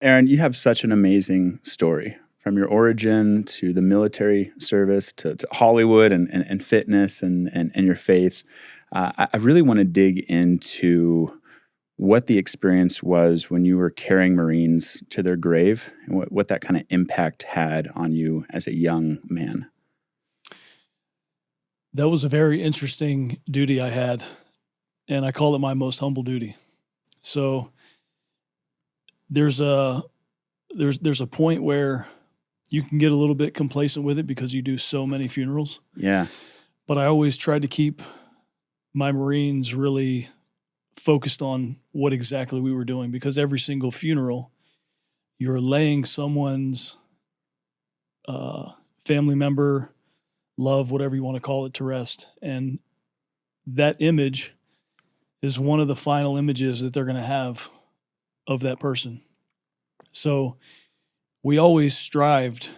Aaron, you have such an amazing story from your origin to the military service to Hollywood and fitness and your faith. I really want to dig into what the experience was when you were carrying Marines to their grave and what that kind of impact had on you as a young man. That was a very interesting duty I had, and I call it my most humble duty. So there's a point where you can get a little bit complacent with it because you do so many funerals. Yeah. But I always tried to keep my Marines really focused on what exactly we were doing, because every single funeral, you're laying someone's family member, love, whatever you want to call it, to rest. And that image is one of the final images that they're going to have of that person. So we always strived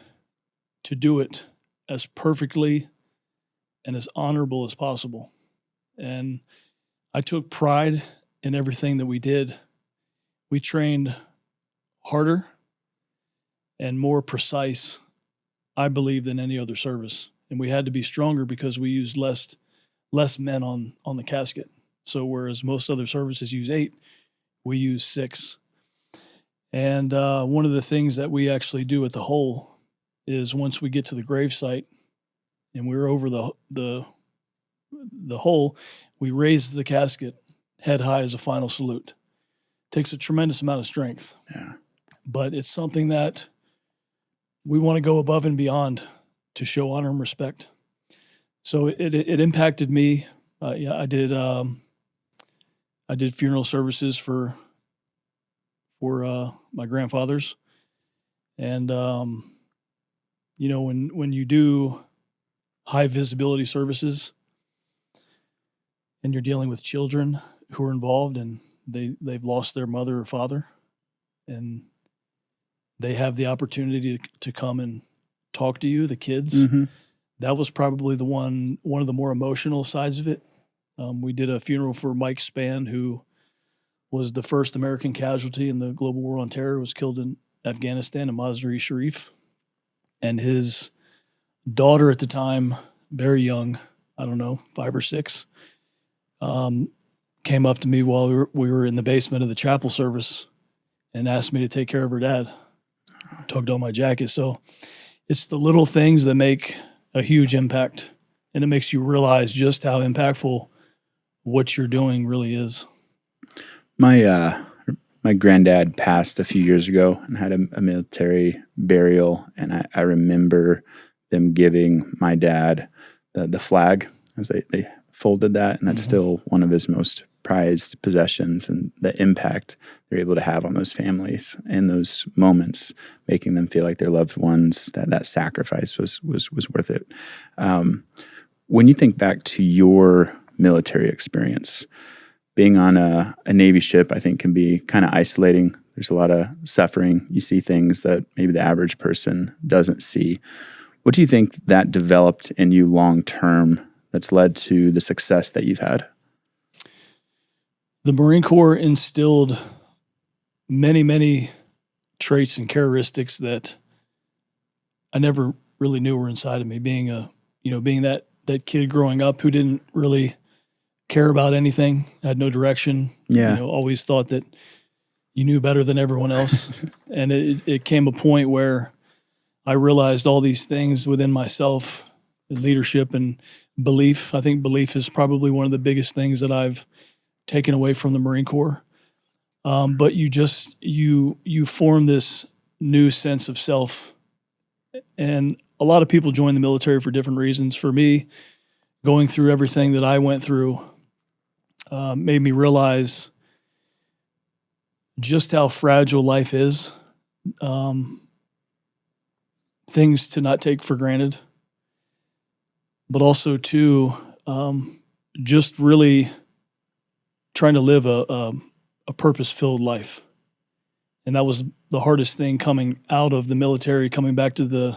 to do it as perfectly and as honorable as possible. And I took pride in everything that we did. We trained harder and more precise, I believe, than any other service. And we had to be stronger because we used less men on the casket. So whereas most other services use 8, we use 6. And one of the things that we actually do at the hole is once we get to the grave site and we're over the hole, we raise the casket head high as a final salute. Takes a tremendous amount of strength. Yeah. But it's something that we want to go above and beyond to show honor and respect. So it impacted me. Yeah, I did funeral services for my grandfathers, and when you do high visibility services and you're dealing with children who are involved and they've lost their mother or father, and they have the opportunity to come and talk to you, the kids. Mm-hmm. That was probably one of the more emotional sides of it. We did a funeral for Mike Spann, who was the first American casualty in the global war on terror, was killed in Afghanistan in Mazar-e-Sharif. And his daughter at the time, very young, I don't know, 5 or 6, came up to me while we were in the basement of the chapel service and asked me to take care of her dad. Tugged on my jacket. So it's the little things that make a huge impact, and it makes you realize just how impactful what you're doing really is. My granddad passed a few years ago and had a military burial, and I remember them giving my dad the flag as they folded that, and that's still one of his most prized possessions, and the impact they're able to have on those families in those moments, making them feel like their loved ones, that sacrifice was worth it. When you think back to your military experience, being on a Navy ship, I think, can be kind of isolating. There's a lot of suffering. You see things that maybe the average person doesn't see. What do you think that developed in you long term that's led to the success that you've had? The Marine Corps instilled many, many traits and characteristics that I never really knew were inside of me. Being that kid growing up who didn't really care about anything, had no direction. Yeah. Always thought that you knew better than everyone else. And it came a point where I realized all these things within myself, leadership and belief. I think belief is probably one of the biggest things that I've taken away from the Marine Corps. But you form this new sense of self. And a lot of people join the military for different reasons. For me, going through everything that I went through made me realize just how fragile life is. Things to not take for granted. But also, too, just really trying to live a purpose-filled life. And that was the hardest thing coming out of the military, coming back to the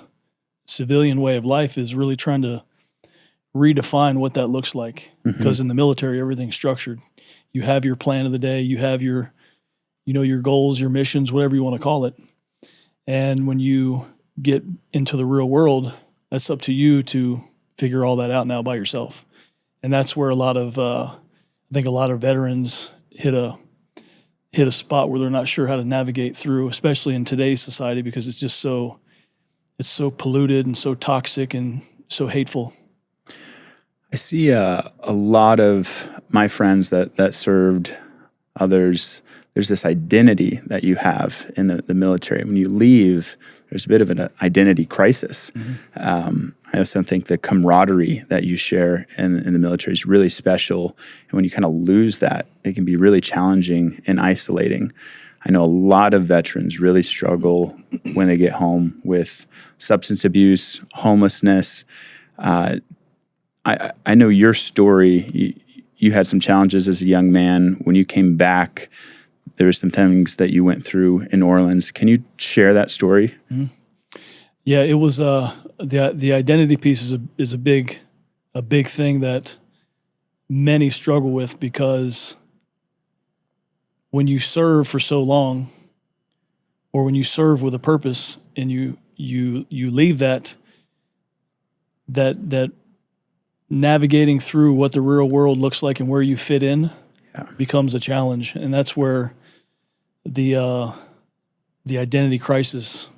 civilian way of life, is really trying to redefine what that looks like. Mm-hmm. Because in the military, everything's structured. You have your plan of the day. You have your your goals, your missions, whatever you want to call it. And when you get into the real world, that's up to you to figure all that out now by yourself. And that's where I think a lot of veterans hit a spot where they're not sure how to navigate through, especially in today's society, because it's just so polluted and so toxic and so hateful. I see a lot of my friends that served others. There's this identity that you have in the military. When you leave, there's a bit of an identity crisis. I also think the camaraderie that you share in the military is really special. And when you kind of lose that, it can be really challenging and isolating. I know a lot of veterans really struggle when they get home with substance abuse, homelessness. I know your story. You had some challenges as a young man. When you came back, there were some things that you went through in New Orleans. Can you share that story? Mm-hmm. Yeah, it was the identity piece is a big thing that many struggle with, because when you serve for so long, or when you serve with a purpose, and you leave that navigating through what the real world looks like and where you fit in becomes a challenge. And that's where the identity crisis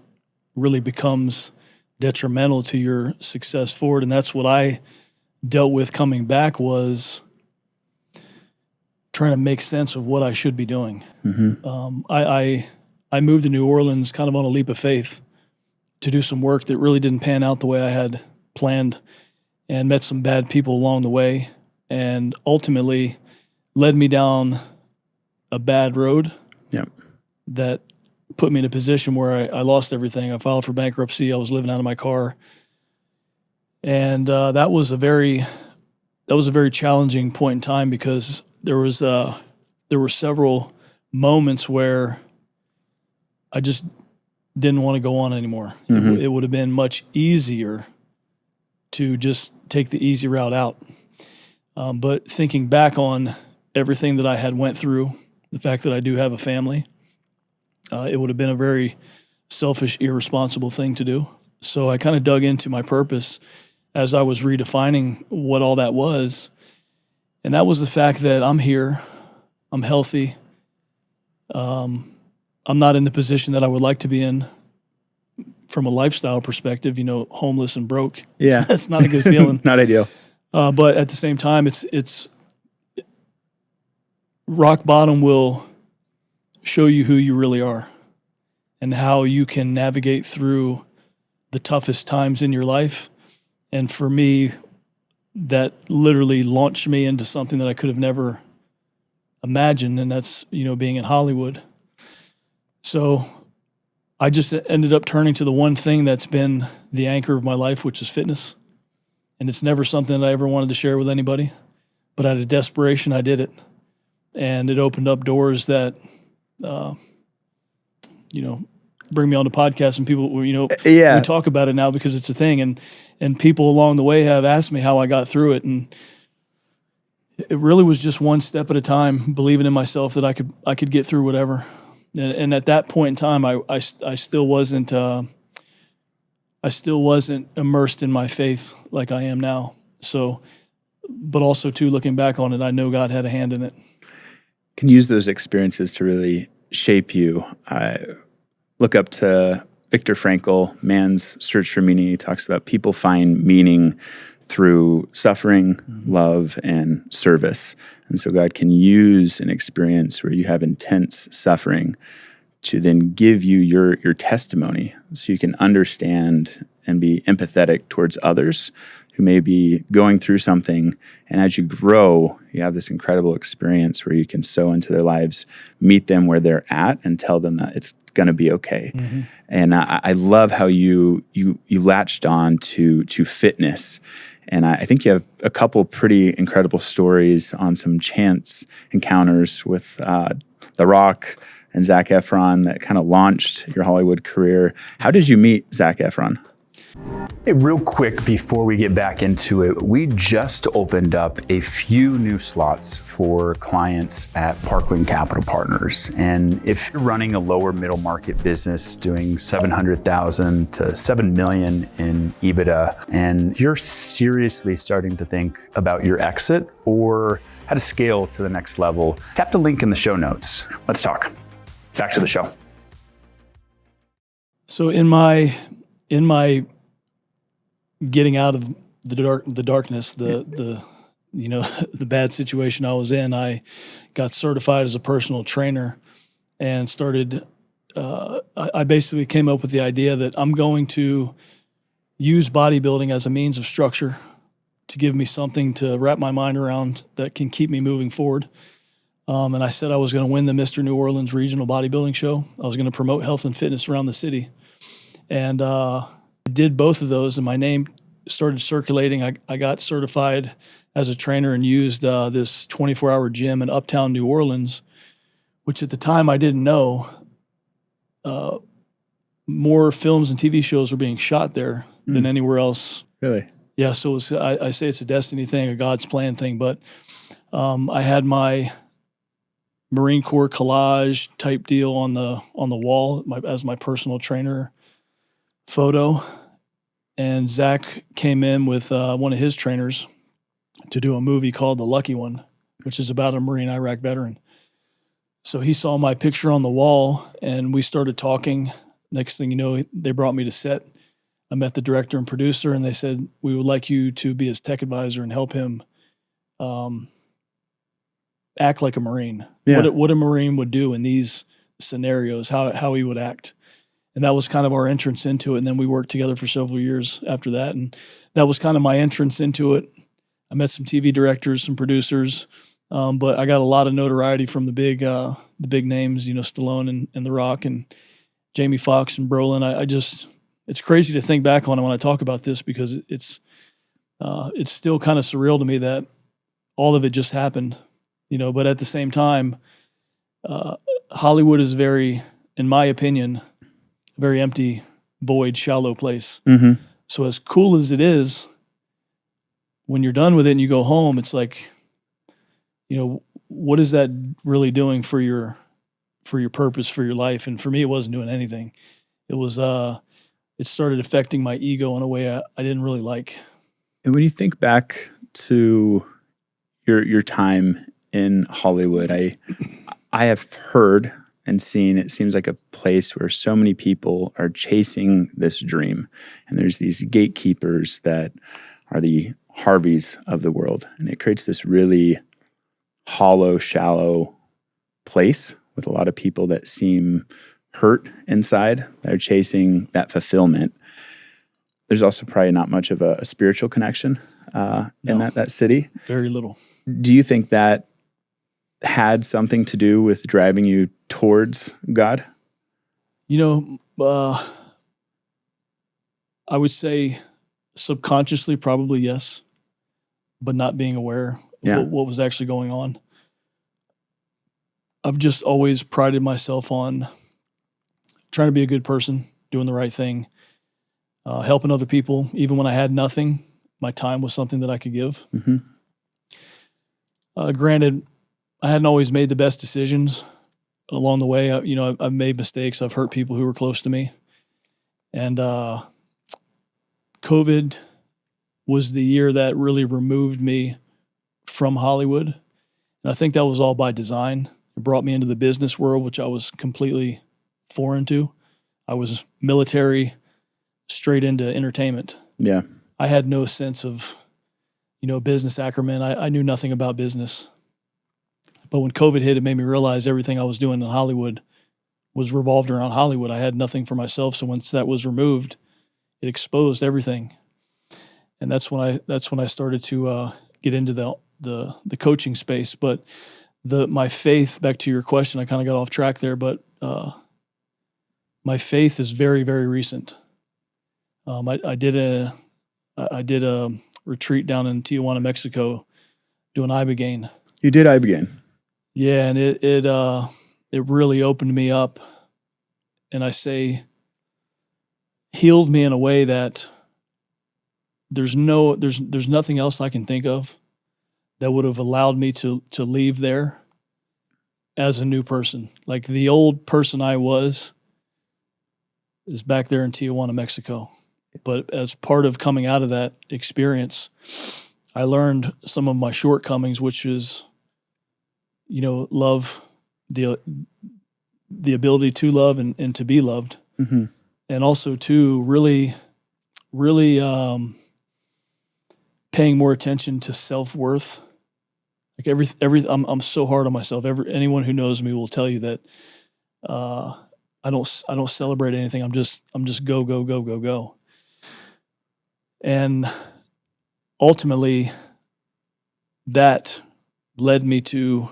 really becomes detrimental to your success forward. And that's what I dealt with coming back, was trying to make sense of what I should be doing. I moved to New Orleans kind of on a leap of faith to do some work that really didn't pan out the way I had planned, and met some bad people along the way, and ultimately led me down a bad road that put me in a position where I lost everything. I filed for bankruptcy. I was living out of my car. And that was a very challenging point in time, because there were several moments where I just didn't want to go on anymore. It would have been much easier to just take the easy route out. But thinking back on everything that I had went through, the fact that I do have a family, it would have been a very selfish, irresponsible thing to do. So I kind of dug into my purpose as I was redefining what all that was. And that was the fact that I'm here, I'm healthy, I'm not in the position that I would like to be in from a lifestyle perspective, homeless and broke. Yeah. That's not a good feeling. Not ideal. But at the same time, it's rock bottom will show you who you really are and how you can navigate through the toughest times in your life. And for me, that literally launched me into something that I could have never imagined, and that's, being in Hollywood. So I just ended up turning to the one thing that's been the anchor of my life, which is fitness. And it's never something that I ever wanted to share with anybody, but out of desperation, I did it. And it opened up doors that, bring me on the podcast, and people, we talk about it now because it's a thing. And people along the way have asked me how I got through it. And it really was just one step at a time, believing in myself that I could get through whatever. And at that point in time, I still wasn't immersed in my faith like I am now. So, but also too, looking back on it, I know God had a hand in it. Can use those experiences to really shape you. I look up to Viktor Frankl, Man's Search for Meaning. He talks about people find meaning through suffering, love, and service. And so God can use an experience where you have intense suffering to then give you your testimony, so you can understand and be empathetic towards others who may be going through something. And as you grow, you have this incredible experience where you can sow into their lives, meet them where they're at, and tell them that it's going to be okay. And I love how you latched on to fitness. And I think you have a couple pretty incredible stories on some chance encounters with The Rock and Zac Efron that kind of launched your Hollywood career. How did you meet Zac Efron? Hey, real quick before we get back into it, we just opened up a few new slots for clients at Parkland Capital Partners. And if you're running a lower middle market business doing $700,000 to $7 million in EBITDA, and you're seriously starting to think about your exit or how to scale to the next level, tap the link in the show notes. Let's talk. Back to the show. So in my getting out of the darkness, the the bad situation I was in, I got certified as a personal trainer and started. I basically came up with the idea that I'm going to use bodybuilding as a means of structure to give me something to wrap my mind around that can keep me moving forward. And I said I was going to win the Mr. New Orleans Regional Bodybuilding Show. I was going to promote health and fitness around the city. And I did both of those, and my name started circulating. I got certified as a trainer and used this 24-hour gym in uptown New Orleans, which at the time I didn't know. More films and TV shows were being shot there than anywhere else. Really? Yeah, so I say it's a destiny thing, a God's plan thing. But I had my Marine Corps collage type deal on the wall as my personal trainer photo, and Zac came in with one of his trainers to do a movie called The Lucky One, which is about a Marine Iraq veteran. So he saw my picture on the wall, and we started talking. Next thing you know, they brought me to set. I met the director and producer, and they said, we would like you to be his tech advisor and help him act like a Marine. Yeah. What a Marine would do in these scenarios, how he would act. And that was kind of our entrance into it. And then we worked together for several years after that. And that was kind of my entrance into it. I met some TV directors, some producers, but I got a lot of notoriety from the big names, Stallone and The Rock and Jamie Foxx and Brolin. It's crazy to think back on it when I talk about this, because it's still kind of surreal to me that all of it just happened, but at the same time, Hollywood is very, in my opinion, very empty, void, shallow place. Mm-hmm. So as cool as it is, when you're done with it and you go home, it's like, what is that really doing for your purpose, for your life? And for me, it wasn't doing anything. It was, it started affecting my ego in a way I didn't really like. And when you think back to your time in Hollywood, I have heard and seen, it seems like a place where so many people are chasing this dream. And there's these gatekeepers that are the Harveys of the world. And it creates this really hollow, shallow place with a lot of people that seem hurt inside. They're chasing that fulfillment. There's also probably not much of a spiritual connection in that city. Very little. Do you think that had something to do with driving you towards God? I would say subconsciously, probably yes, but not being aware of what was actually going on. I've just always prided myself on trying to be a good person, doing the right thing, helping other people. Even when I had nothing, my time was something that I could give. Mm-hmm. Granted, I hadn't always made the best decisions along the way. I've made mistakes. I've hurt people who were close to me. And COVID was the year that really removed me from Hollywood. And I think that was all by design. It brought me into the business world, which I was completely foreign to. I was military, straight into entertainment. Yeah. I had no sense of, business acumen. I knew nothing about business. But when COVID hit, it made me realize everything I was doing in Hollywood was revolved around Hollywood. I had nothing for myself. So once that was removed, it exposed everything. And that's when I started to get into the coaching space. But my faith, back to your question, I kind of got off track there, but my faith is very, very recent. I did a retreat down in Tijuana, Mexico, doing ibogaine. You did ibogaine? Yeah, and it really opened me up, and I say healed me in a way that there's nothing else I can think of that would have allowed me to leave there as a new person. Like the old person I was is back there in Tijuana, Mexico. But as part of coming out of that experience, I learned some of my shortcomings, which is, love, the ability to love and to be loved. Mm-hmm. And also to really paying more attention to self-worth. Like I'm so hard on myself. Anyone who knows me will tell you that I don't celebrate anything. I'm just go. And ultimately, that led me to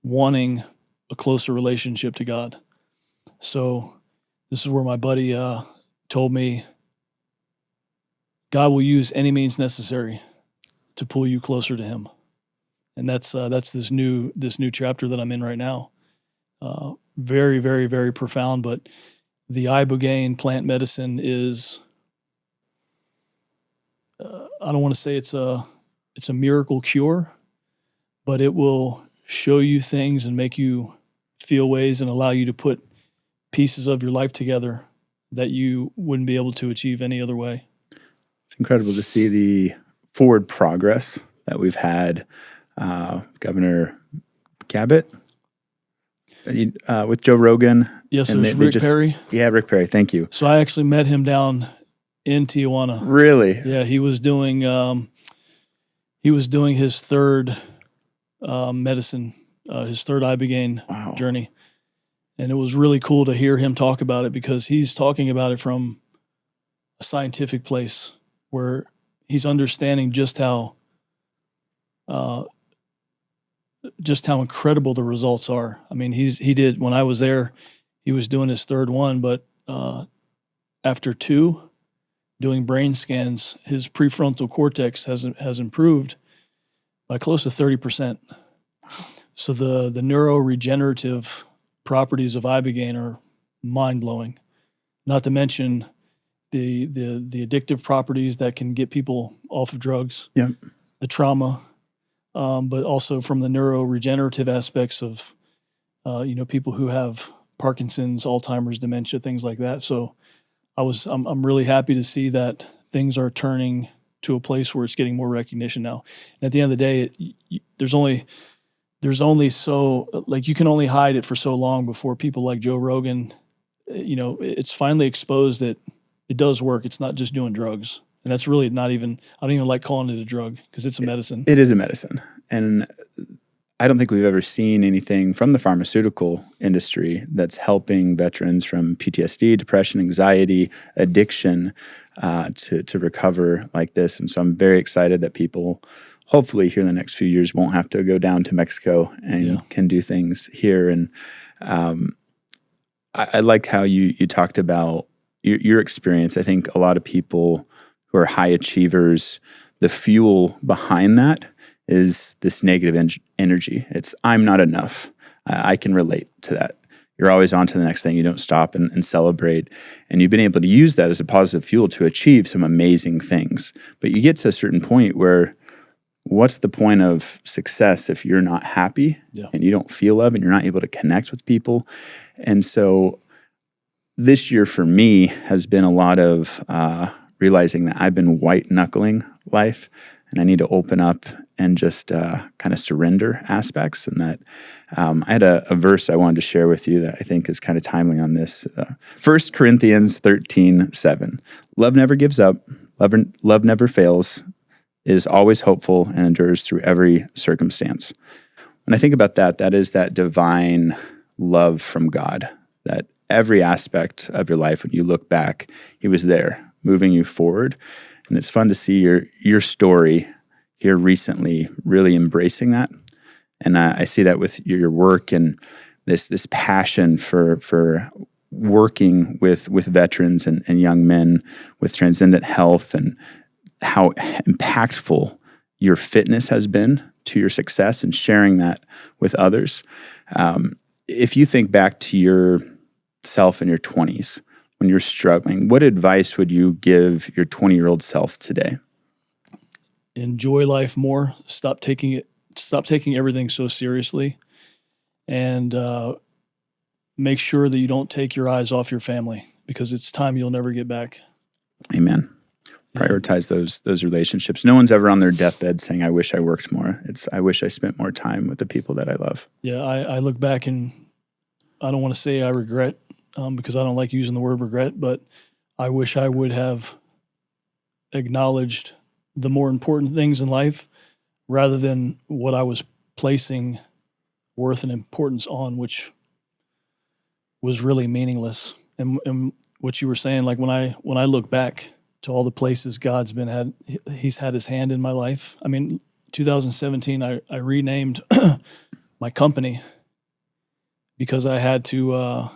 wanting a closer relationship to God. So this is where my buddy told me, God will use any means necessary to pull you closer to Him, and that's this new chapter that I'm in right now. Very, very, very profound. But the ibogaine plant medicine is, I don't want to say it's a miracle cure, but it will show you things and make you feel ways and allow you to put pieces of your life together that you wouldn't be able to achieve any other way. It's incredible to see the forward progress that we've had. Governor Cabot with Joe Rogan. Yes, there's Rick Perry. Yeah, Rick Perry. Thank you. So I actually met him down in Tijuana. Really? Yeah, he was doing his third medicine, his third ibogaine journey, and it was really cool to hear him talk about it because he's talking about it from a scientific place where he's understanding just how incredible the results are. I mean, he did, when I was there, he was doing his third one, but after 2, doing brain scans, his prefrontal cortex has improved by close to 30%. So the neuroregenerative properties of ibogaine are mind-blowing. Not to mention the addictive properties that can get people off of drugs. Yep. The trauma, but also from the neuroregenerative aspects of people who have Parkinson's, Alzheimer's, dementia, things like that. So I'm really happy to see that things are turning to a place where it's getting more recognition now. And at the end of the day, there's only so, like, you can only hide it for so long before people like Joe Rogan, it's finally exposed that it does work. It's not just doing drugs. And that's really not even, I don't even like calling it a drug because it's a medicine. It is a medicine. And I don't think we've ever seen anything from the pharmaceutical industry that's helping veterans from PTSD, depression, anxiety, addiction to recover like this. And so I'm very excited that people, hopefully here in the next few years, won't have to go down to Mexico and can do things here. And I like how you talked about your experience. I think a lot of people who are high achievers, the fuel behind that is this negative energy. It's, I'm not enough. I can relate to that. You're always on to the next thing. You don't stop and celebrate. And you've been able to use that as a positive fuel to achieve some amazing things. But you get to a certain point where, what's the point of success if you're not happy and you don't feel love and you're not able to connect with people? And so this year for me has been a lot of realizing that I've been white knuckling life and I need to open up and just kind of surrender aspects. And that I had a verse I wanted to share with you that I think is kind of timely on this. 1 Corinthians 13:7. Love never gives up. Love never fails. Is always hopeful and endures through every circumstance. When I think about that, that is that divine love from God, that every aspect of your life, when you look back, He was there, moving you forward. And it's fun to see your story here recently really embracing that. And I see that with your work and this passion for working with veterans and young men with transcendent health, and how impactful your fitness has been to your success and sharing that with others. If you think back to yourself in your 20s, when you're struggling, what advice would you give your 20-year-old self today? Enjoy life more. Stop taking everything so seriously, and make sure that you don't take your eyes off your family, because it's time you'll never get back. Amen. Prioritize those relationships. No one's ever on their deathbed saying, I wish I worked more. It's, I wish I spent more time with the people that I love. Yeah, I look back and I don't want to say I regret, because I don't like using the word regret, but I wish I would have acknowledged the more important things in life rather than what I was placing worth and importance on, which was really meaningless. And what you were saying, like when I look back to all the places He's had his hand in my life. I mean, 2017, I renamed my company because I had to,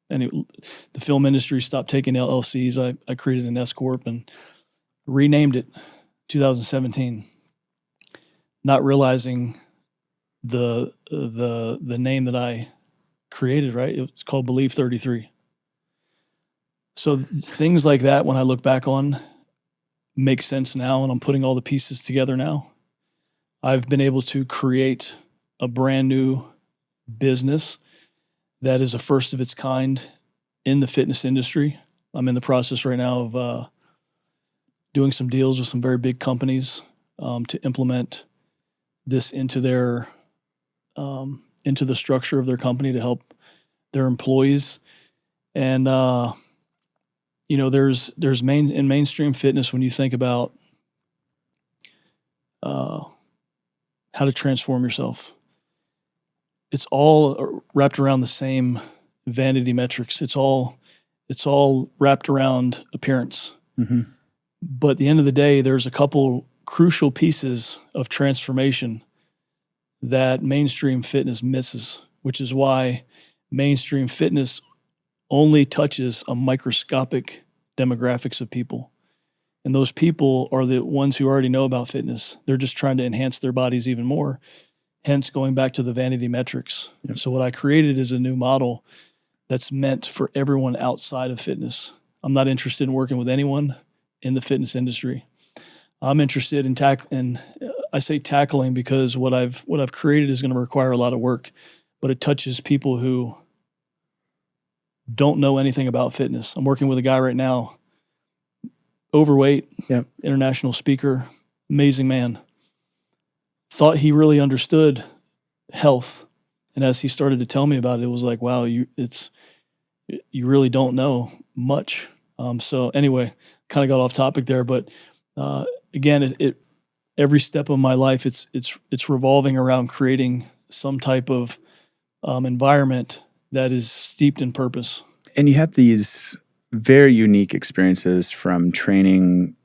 the film industry stopped taking LLCs. I created an S Corp and renamed it 2017, not realizing the name that I created, right? It was called Believe 33. So things like that, when I look back on, make sense now, and I'm putting all the pieces together now. I've been able to create a brand new business that is a first of its kind in the fitness industry. I'm in the process right now of doing some deals with some very big companies to implement this into the structure of their company to help their employees. And there's in mainstream fitness, when you think about how to transform yourself, it's all wrapped around the same vanity metrics. It's all wrapped around appearance. Mm-hmm. But at the end of the day, there's a couple crucial pieces of transformation that mainstream fitness misses, which is why mainstream fitness only touches a microscopic demographics of people. And those people are the ones who already know about fitness. They're just trying to enhance their bodies even more, hence going back to the vanity metrics. Yep. So what I created is a new model that's meant for everyone outside of fitness. I'm not interested in working with anyone in the fitness industry. I'm interested in I say tackling because what I've created is going to require a lot of work, but it touches people who don't know anything about fitness. I'm working with a guy right now, overweight, Yep. international speaker, amazing man. Thought he really understood health. And as he started to tell me about it, it was like, wow, you really don't know much. So anyway, kind of got off topic there, but again, every step of my life, it's revolving around creating some type of environment that is steeped in purpose. And you have these very unique experiences from training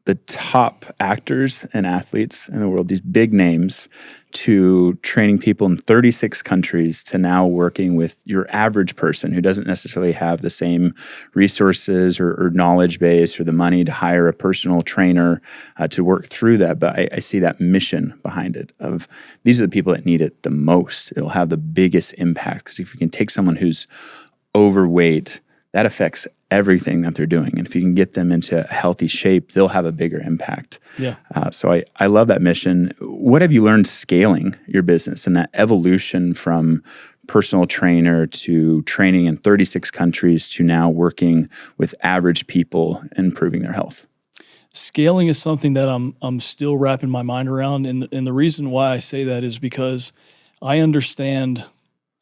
the top actors and athletes in the world, these big names, to training people in 36 countries, to now working with your average person who doesn't necessarily have the same resources or knowledge base or the money to hire a personal trainer to work through that. But I see that mission behind it of these are the people that need it the most. It'll have the biggest impact, because if you can take someone who's overweight, that affects everything that they're doing. And if you can get them into a healthy shape, they'll have a bigger impact. Yeah. So I love that mission. What have you learned scaling your business and that evolution from personal trainer to training in 36 countries to now working with average people and improving their health? Scaling is something that I'm still wrapping my mind around. And the reason why I say that is because I understand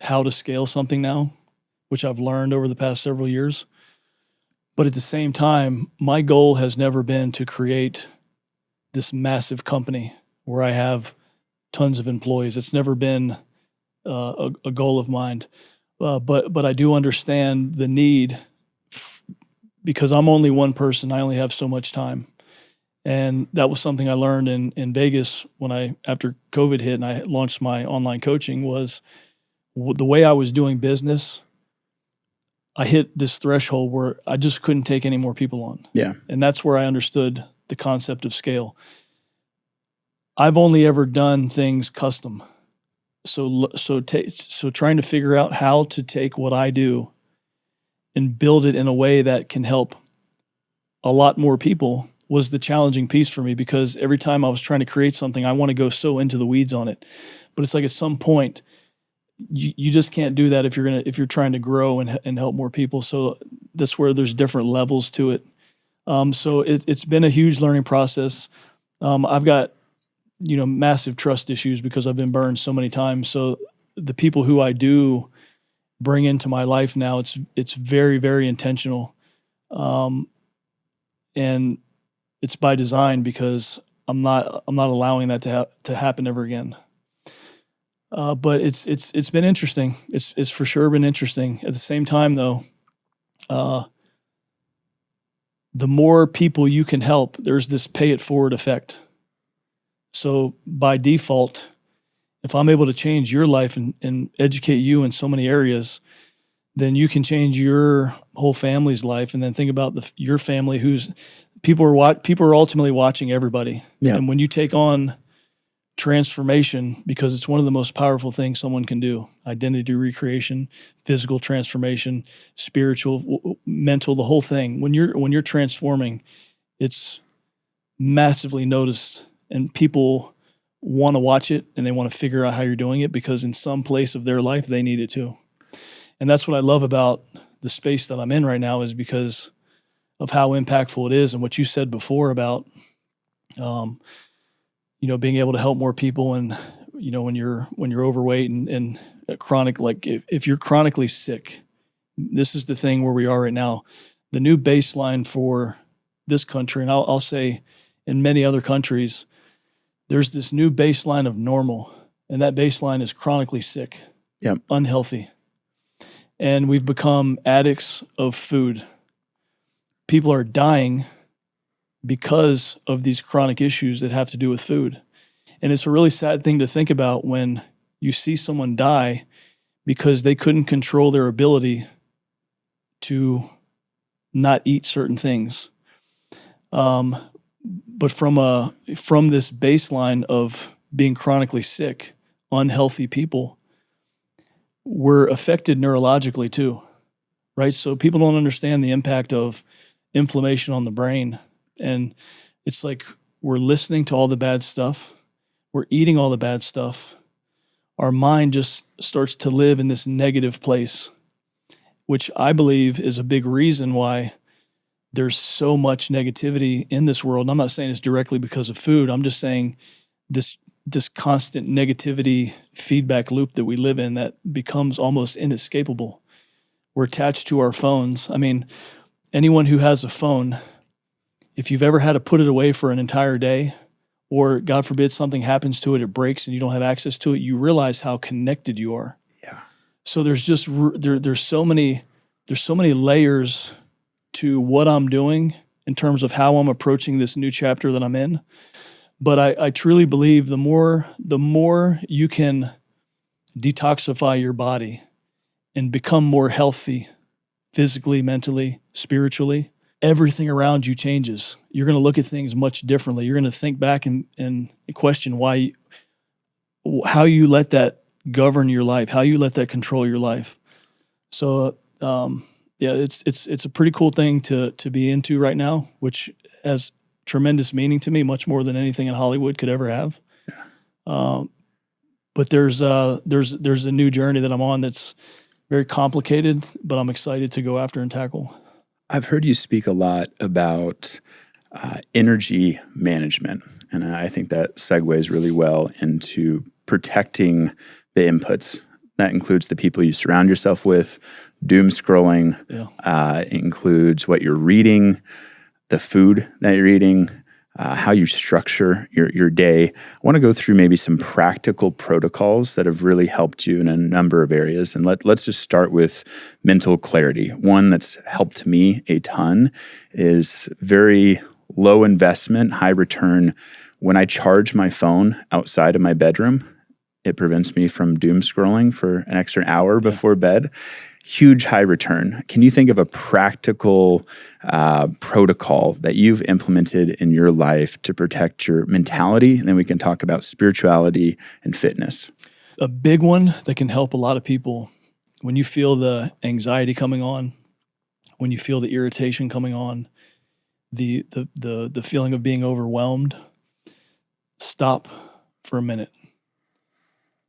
how to scale something now, which I've learned over the past several years. But at the same time, my goal has never been to create this massive company where I have tons of employees. It's never been a goal of mine. But I do understand the need because I'm only one person. I only have so much time. And that was something I learned in Vegas after COVID hit and I launched my online coaching, was the way I was doing business. I hit this threshold where I just couldn't take any more people on. Yeah. And that's where I understood the concept of scale. I've only ever done things custom. So trying to figure out how to take what I do and build it in a way that can help a lot more people was the challenging piece for me, because every time I was trying to create something, I want to go so into the weeds on it. But it's like at some point, you just can't do that if you're trying to grow and help more people. So that's where there's different levels to it. So it's been a huge learning process. I've got, massive trust issues because I've been burned so many times. So the people who I do bring into my life now, it's very, very intentional. And it's by design, because I'm not allowing that to happen ever again. But it's been interesting. It's for sure been interesting. At the same time, though, the more people you can help, there's this pay it forward effect. So by default, if I'm able to change your life and educate you in so many areas, then you can change your whole family's life. And then think about your family, people are ultimately watching everybody. Yeah. And when you take on transformation, because it's one of the most powerful things someone can do, identity recreation, physical transformation, spiritual, mental, the whole thing. When you're transforming, it's massively noticed, and people want to watch it and they want to figure out how you're doing it, because in some place of their life, they need it too. And that's what I love about the space that I'm in right now, is because of how impactful it is. And what you said before about, being able to help more people. And, when you're overweight and chronic, like if you're chronically sick, this is the thing where we are right now. The new baseline for this country, and I'll say in many other countries, there's this new baseline of normal. And that baseline is chronically sick, Yep. unhealthy. And we've become addicts of food. People are dying because of these chronic issues that have to do with food. And it's a really sad thing to think about when you see someone die because they couldn't control their ability to not eat certain things. But from this baseline of being chronically sick, unhealthy people, we're affected neurologically too, right? So people don't understand the impact of inflammation on the brain. And it's like we're listening to all the bad stuff. We're eating all the bad stuff. Our mind just starts to live in this negative place, which I believe is a big reason why there's so much negativity in this world. And I'm not saying it's directly because of food. I'm just saying this constant negativity feedback loop that we live in that becomes almost inescapable. We're attached to our phones. I mean, anyone who has a phone, if you've ever had to put it away for an entire day, or God forbid something happens to it, it breaks and you don't have access to it, you realize how connected you are. Yeah. So there's just there's so many layers to what I'm doing in terms of how I'm approaching this new chapter that I'm in. But I truly believe the more you can detoxify your body and become more healthy physically, mentally, spiritually, everything around you changes. You're going to look at things much differently. You're going to think back and question how you let that govern your life, how you let that control your life. So, it's a pretty cool thing to be into right now, which has tremendous meaning to me, much more than anything in Hollywood could ever have. But there's a new journey that I'm on that's very complicated, but I'm excited to go after and tackle. I've heard you speak a lot about energy management, and I think that segues really well into protecting the inputs. That includes the people you surround yourself with, doom scrolling. Yeah. It includes what you're reading, the food that you're eating, how you structure your day. I want to go through maybe some practical protocols that have really helped you in a number of areas. And let's just start with mental clarity. One that's helped me a ton is very low investment, high return. When I charge my phone outside of my bedroom, it prevents me from doom scrolling for an extra hour before bed. Huge high return. Can you think of a practical protocol that you've implemented in your life to protect your mentality? And then we can talk about spirituality and fitness. A big one that can help a lot of people when you feel the anxiety coming on when you feel the irritation coming on, the feeling of being overwhelmed, stop for a minute.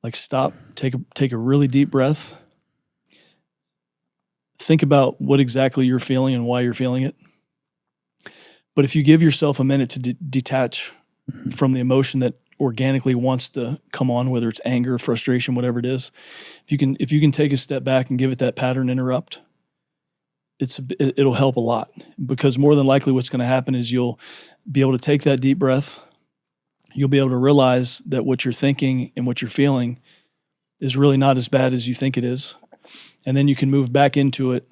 Like stop, take a really deep breath. Think about what exactly you're feeling and why you're feeling it. But if you give yourself a minute to detach from the emotion that organically wants to come on, whether it's anger, frustration, whatever it is, if you can take a step back and give it that pattern interrupt, it'll help a lot, because more than likely what's going to happen is you'll be able to take that deep breath. You'll be able to realize that what you're thinking and what you're feeling is really not as bad as you think it is. And then you can move back into it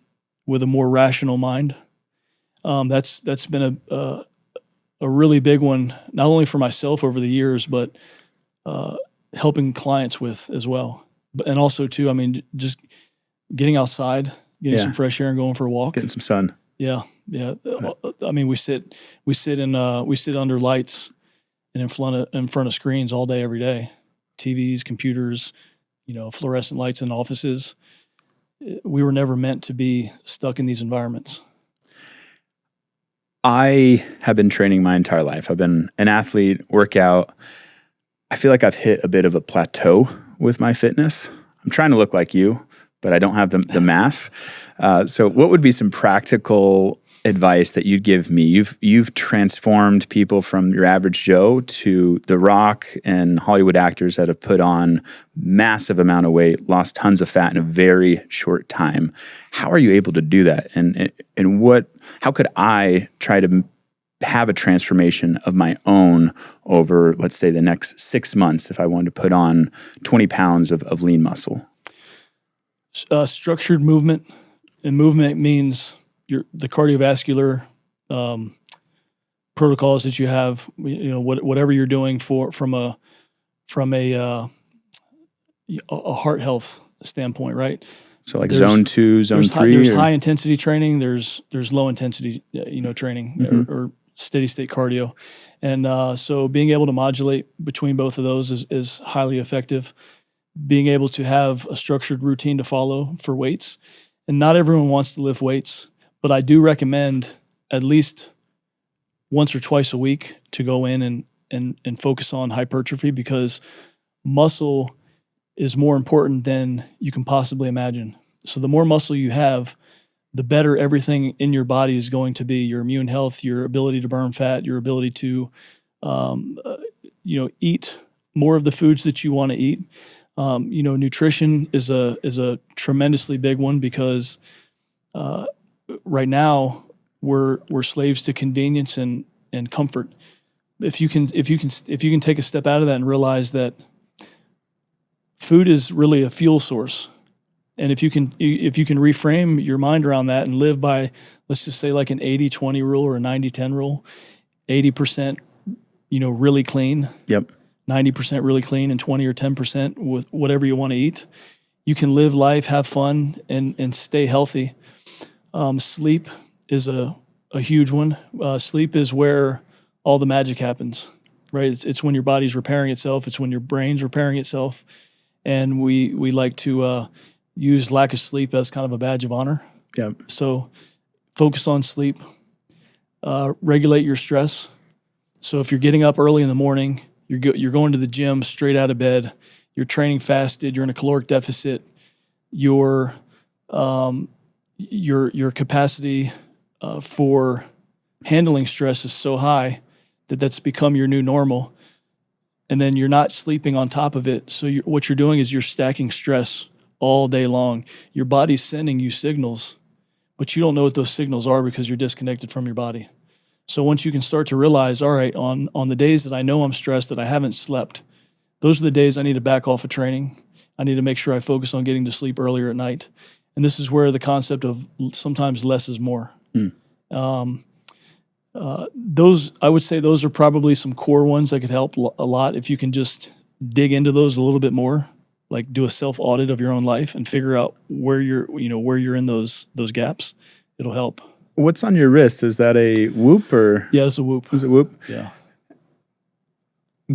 with a more rational mind. That's been a really big one, not only for myself over the years, but helping clients with as well. And also too, I mean, just getting outside, getting some fresh air and going for a walk. Getting some sun. Yeah. I mean, we sit under lights and in front of screens all day, every day. TVs, computers, fluorescent lights in offices. We were never meant to be stuck in these environments. I have been training my entire life. I've been an athlete, workout. I feel like I've hit a bit of a plateau with my fitness. I'm trying to look like you, but I don't have the mass. So what would be some practical advice that you'd give me? You've transformed people from your average Joe to The Rock and Hollywood actors that have put on massive amount of weight, lost tons of fat in a very short time. How are you able to do that? And how could I try to have a transformation of my own over, let's say, the next 6 months if I wanted to put on 20 pounds of lean muscle? Structured movement, and movement means the cardiovascular protocols that you have, whatever you're doing from a heart health standpoint, right? So like zone 2, zone 3? There's high intensity training. There's low intensity, training or steady state cardio. And so being able to modulate between both of those is highly effective. Being able to have a structured routine to follow for weights. And not everyone wants to lift weights, but I do recommend at least once or twice a week to go in and focus on hypertrophy, because muscle is more important than you can possibly imagine. So the more muscle you have, the better everything in your body is going to be. Your immune health, your ability to burn fat, your ability to, eat more of the foods that you want to eat. Nutrition is a tremendously big one, because right now we're slaves to convenience and comfort. If you can take a step out of that and realize that food is really a fuel source, and if you can reframe your mind around that and live by, let's just say, like an 80-20 rule or a 90-10 rule, 80% really clean. Yep. 90% really clean, and 20 or 10% with whatever you want to eat. You can live life, have fun, and stay healthy. Sleep is a huge one. Sleep is where all the magic happens, right? It's when your body's repairing itself. It's when your brain's repairing itself. And we like to use lack of sleep as kind of a badge of honor. Yep. So focus on sleep. Regulate your stress. So if you're getting up early in the morning, you're going to the gym straight out of bed, you're training fasted, you're in a caloric deficit, your capacity for handling stress is so high that that's become your new normal, and then you're not sleeping on top of it. So what you're doing is you're stacking stress all day long. Your body's sending you signals, but you don't know what those signals are because you're disconnected from your body. So once you can start to realize, all right, on the days that I know I'm stressed, that I haven't slept, those are the days I need to back off of training. I need to make sure I focus on getting to sleep earlier at night. And this is where the concept of sometimes less is more. I would say those are probably some core ones that could help a lot. If you can just dig into those a little bit more, like do a self audit of your own life and figure out where you're in those gaps, it'll help. What's on your wrist? Is that a Whoop or? Yeah, it's a Whoop. Is it Whoop? Yeah.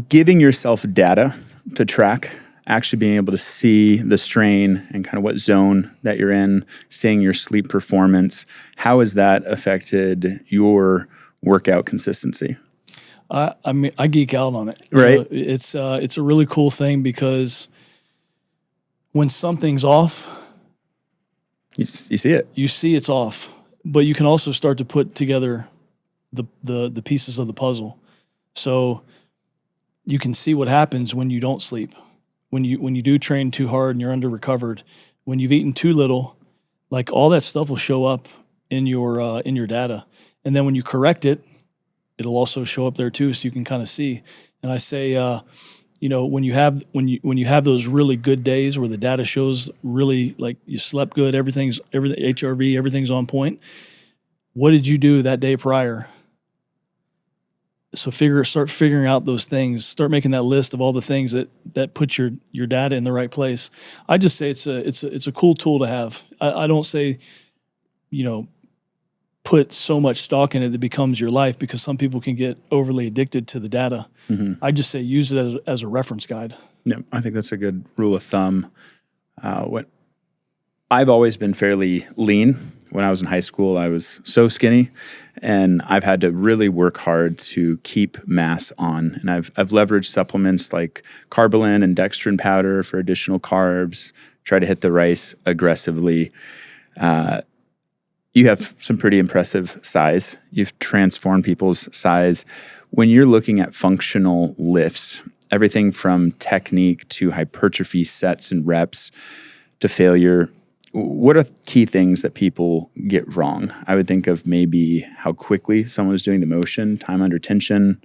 Giving yourself data to track actually being able to see the strain and kind of what zone that you're in, seeing your sleep performance, how has that affected your workout consistency? I mean, I geek out on it. Right. It's a really cool thing because when something's off, You see it. you see it's off, but you can also start to put together the pieces of the puzzle. So you can see what happens when you don't sleep, when you do train too hard and you're under recovered, when you've eaten too little, like all that stuff will show up in your data. And then when you correct it, it'll also show up there too, so you can kind of see. And I say, when you have those really good days where the data shows really like you slept good, everything HRV, everything's on point. What did you do that day prior? So start figuring out those things. Start making that list of all the things that put your data in the right place. I just say it's a cool tool to have. I don't say, put so much stock in it that becomes your life, because some people can get overly addicted to the data. Mm-hmm. I just say use it as a reference guide. Yeah, I think that's a good rule of thumb. I've always been fairly lean. When I was in high school, I was so skinny, and I've had to really work hard to keep mass on. And I've leveraged supplements like Carbolin and dextrin powder for additional carbs, try to hit the rice aggressively. You have some pretty impressive size. You've transformed people's size. When you're looking at functional lifts, everything from technique to hypertrophy sets and reps to failure, what are key things that people get wrong? I would think of maybe how quickly someone is doing the motion, time under tension.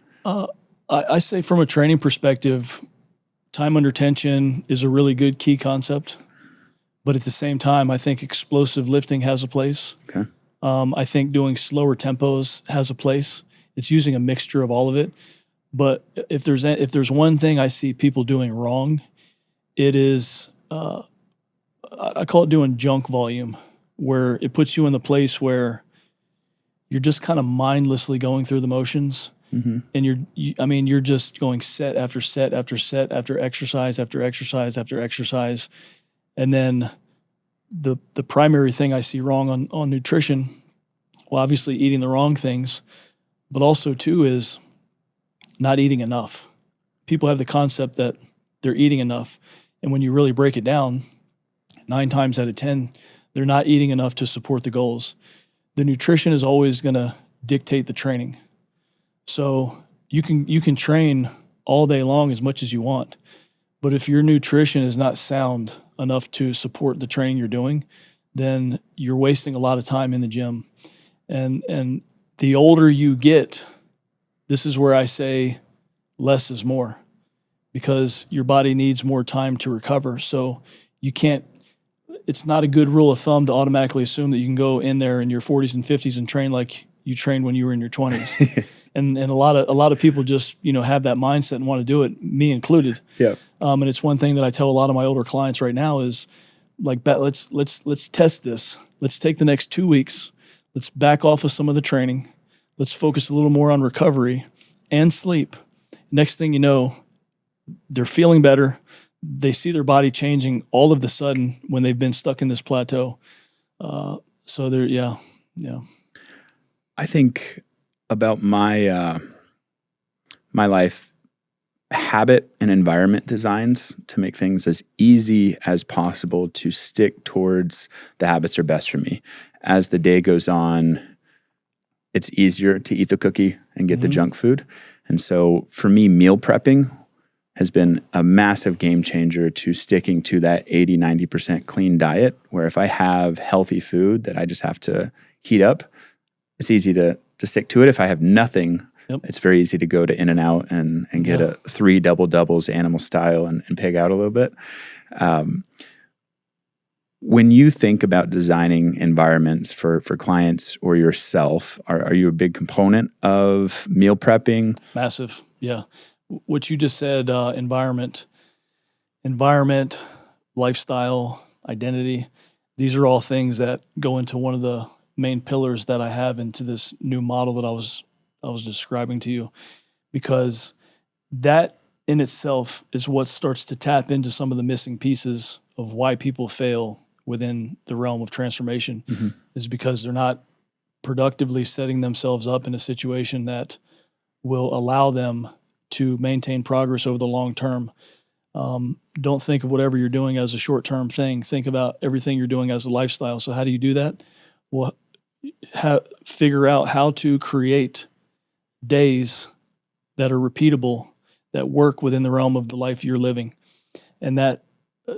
I say from a training perspective, time under tension is a really good key concept. But at the same time, I think explosive lifting has a place. Okay. I think doing slower tempos has a place. It's using a mixture of all of it. But if there's one thing I see people doing wrong, it is I call it doing junk volume, where it puts you in the place where you're just kind of mindlessly going through the motions. Mm-hmm. And you're just going set after set after set after exercise after exercise after exercise. And then the primary thing I see wrong on nutrition, well, obviously eating the wrong things, but also too is not eating enough. People have the concept that they're eating enough. And when you really break it down, 9 times out of 10, they're not eating enough to support the goals. The nutrition is always going to dictate the training. So you can train all day long as much as you want, but if your nutrition is not sound enough to support the training you're doing, then you're wasting a lot of time in the gym. And the older you get, this is where I say less is more, because your body needs more time to recover. So it's not a good rule of thumb to automatically assume that you can go in there in your 40s and 50s and train like you trained when you were in your 20s. and a lot of people just, have that mindset and want to do it, me included. Yeah. And it's one thing that I tell a lot of my older clients right now is like, let's test this. Let's take the next 2 weeks. Let's back off of some of the training. Let's focus a little more on recovery and sleep. Next thing you know, they're feeling better. They see their body changing all of the sudden when they've been stuck in this plateau. So they're, yeah. I think about my life, habit and environment designs to make things as easy as possible to stick towards the habits are best for me. As the day goes on, it's easier to eat the cookie and get the junk food. And so for me, meal prepping has been a massive game changer to sticking to that 80, 90% clean diet, where if I have healthy food that I just have to heat up, it's easy to stick to it. If I have nothing, it's very easy to go to In-N-Out and get 3 double-doubles animal style and pig out a little bit. When you think about designing environments for clients or yourself, are you a big component of meal prepping? Massive, yeah. What you just said, environment, lifestyle, identity, these are all things that go into one of the main pillars that I have into this new model that I was describing to you, because that in itself is what starts to tap into some of the missing pieces of why people fail within the realm of transformation, is because they're not productively setting themselves up in a situation that will allow them to maintain progress over the long term. Don't think of whatever you're doing as a short-term thing. Think about everything you're doing as a lifestyle. So how do you do that? Well, figure out how to create days that are repeatable, that work within the realm of the life you're living. And that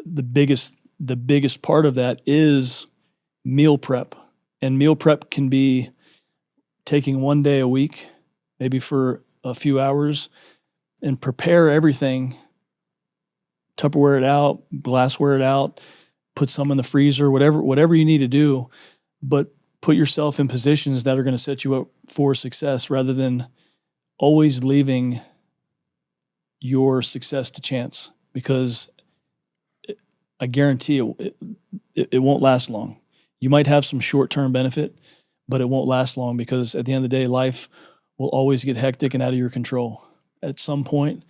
the biggest part of that is meal prep. And meal prep can be taking one day a week, maybe for a few hours, and prepare everything, Tupperware it out, glassware it out, put some in the freezer, whatever you need to do, but put yourself in positions that are going to set you up for success rather than always leaving your success to chance, because I guarantee it won't last long. You might have some short-term benefit, but it won't last long, because at the end of the day, life will always get hectic and out of your control. At some point,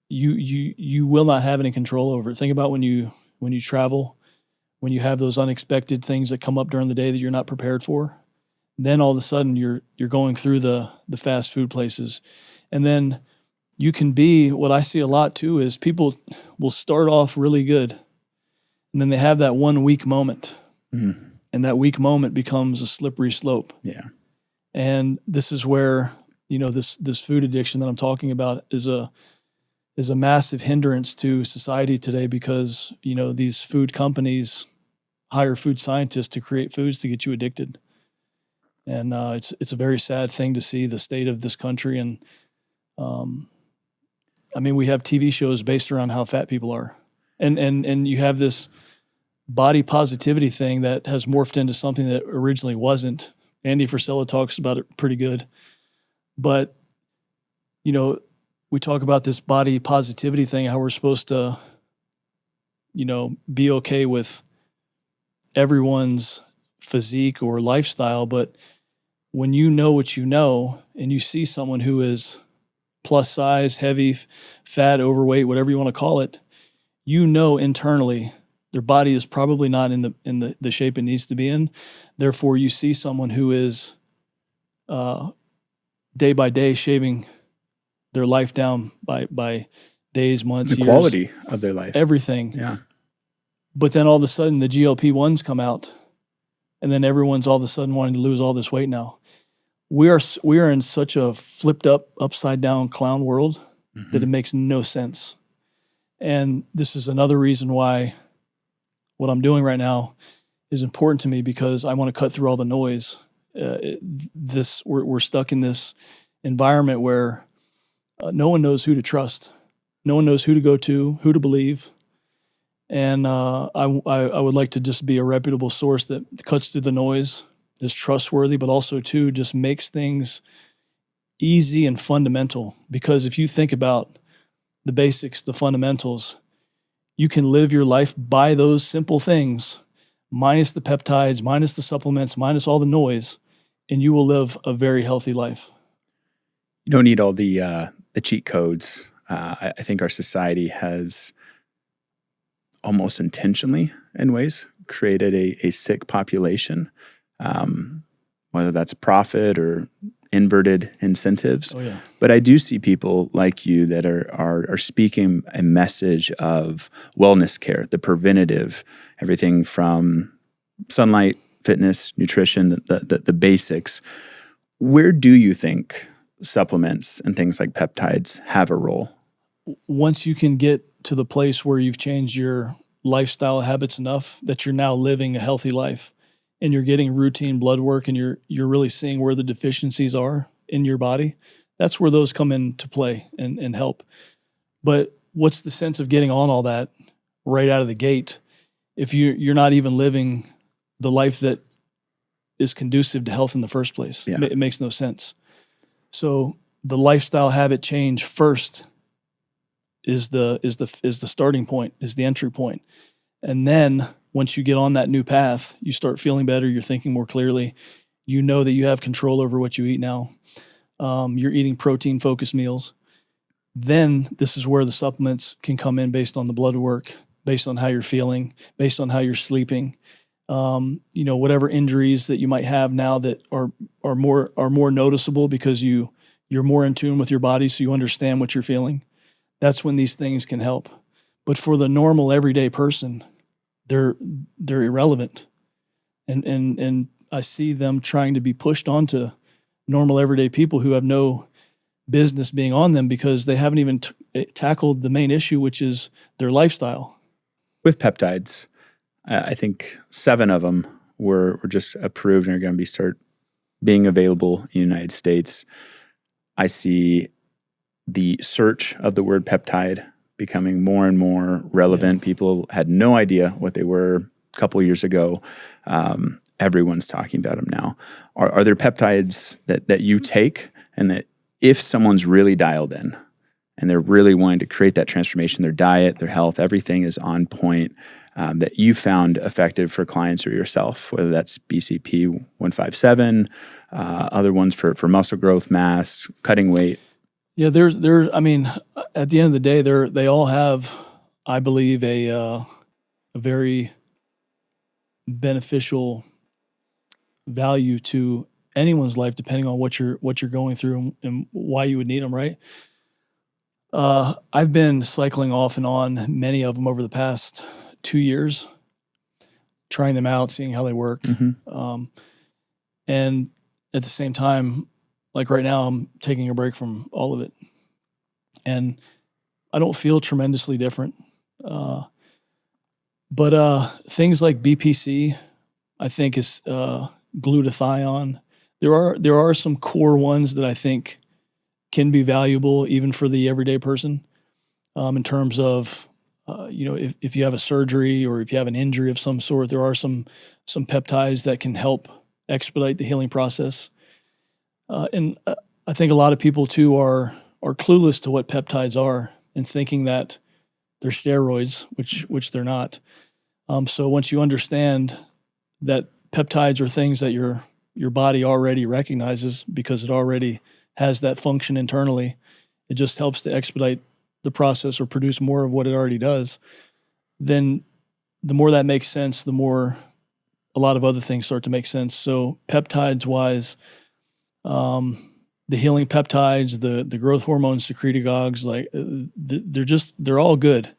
you will not have any control over it. Think about when you travel, when you have those unexpected things that come up during the day that you're not prepared for. Then all of a sudden you're going through the fast food places, and then you can be, what I see a lot too is people will start off really good, and then they have that 1 weak moment, and that weak moment becomes a slippery slope. Yeah. And this is where, this food addiction that I'm talking about is a massive hindrance to society today, because, these food companies hire food scientists to create foods to get you addicted. And it's a very sad thing to see the state of this country. And we have TV shows based around how fat people are. And you have this body positivity thing that has morphed into something that originally wasn't. Andy Frisella talks about it pretty good. But, we talk about this body positivity thing, how we're supposed to, be okay with everyone's physique or lifestyle. But when you know what you know, and you see someone who is plus size, heavy, fat, overweight, whatever you want to call it, internally their body is probably not in the shape it needs to be in. Therefore, you see someone who is day by day shaving their life down by days, months, the years. Quality of their life. Everything. Yeah. But then all of a sudden the GLP-1s come out, and then everyone's all of a sudden wanting to lose all this weight now. We are in such a flipped up, upside down clown world that it makes no sense. And this is another reason why what I'm doing right now is important to me, because I want to cut through all the noise. We're stuck in this environment where no one knows who to trust. No one knows who to go to, who to believe. And I would like to just be a reputable source that cuts through the noise, is trustworthy, but also too just makes things easy and fundamental. Because if you think about the basics, the fundamentals, you can live your life by those simple things, minus the peptides, minus the supplements, minus all the noise, and you will live a very healthy life. You don't need all the cheat codes. I think our society has almost intentionally, in ways, created a sick population, whether that's profit or inverted incentives. Oh, yeah. But I do see people like you that are speaking a message of wellness care, the preventative, everything from sunlight, fitness, nutrition, the basics. Where do you think supplements and things like peptides have a role? Once you can get to the place where you've changed your lifestyle habits enough that you're now living a healthy life, and you're getting routine blood work, and you're really seeing where the deficiencies are in your body, that's where those come into play and help. But what's the sense of getting on all that right out of the gate if you're not even living the life that is conducive to health in the first place? Yeah. It makes no sense. So the lifestyle habit change first is the starting point, is the entry point. And then once you get on that new path, you start feeling better, you're thinking more clearly, you know that you have control over what you eat now. You're eating protein-focused meals. Then this is where the supplements can come in based on the blood work, based on how you're feeling, based on how you're sleeping. Whatever injuries that you might have now that are more noticeable because you're more in tune with your body, so you understand what you're feeling. That's when these things can help. But for the normal everyday person, they're irrelevant, and I see them trying to be pushed onto normal everyday people who have no business being on them because they haven't even tackled the main issue, which is their lifestyle. With peptides, I think 7 of them were just approved and are going to start being available in the United States. I see the search of the word peptide becoming more and more relevant. Yeah. People had no idea what they were a couple of years ago. Everyone's talking about them now. Are there peptides that you take, and that if someone's really dialed in and they're really wanting to create that transformation, their diet, their health, everything is on point, that you found effective for clients or yourself, whether that's BCP 157, other ones for muscle growth, mass, cutting weight? Yeah, there's. I mean, at the end of the day, they all have, I believe, a very beneficial value to anyone's life, depending on what you're going through and why you would need them. Right. I've been cycling off and on many of them over the past 2 years, trying them out, seeing how they work. Mm-hmm. And at the same time, like right now, I'm taking a break from all of it. And I don't feel tremendously different. But things like BPC, I think, is glutathione. There are some core ones that I think can be valuable even for the everyday person, in terms of, if you have a surgery or if you have an injury of some sort, there are some peptides that can help expedite the healing process. And I think a lot of people too are clueless to what peptides are and thinking that they're steroids, which they're not. So once you understand that peptides are things that your body already recognizes because it already has that function internally, it just helps to expedite the process or produce more of what it already does. Then the more that makes sense, the more a lot of other things start to make sense. So peptides wise, the healing peptides, the growth hormones, secretagogues, like they're all good.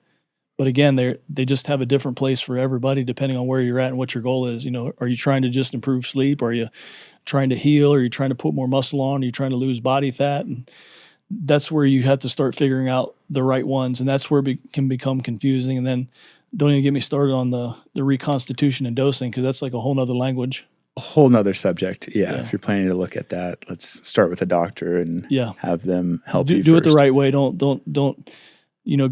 But again, they just have a different place for everybody depending on where you're at and what your goal is. Are you trying to just improve sleep? Are you trying to heal? Are you trying to put more muscle on? Are you trying to lose body fat? And that's where you have to start figuring out the right ones. And that's where it can become confusing. And then don't even get me started on the reconstitution and dosing, because that's like a whole nother language. A whole nother subject. Yeah. If you're planning to look at that, let's start with a doctor and have them help you. Do it the right way. Don't go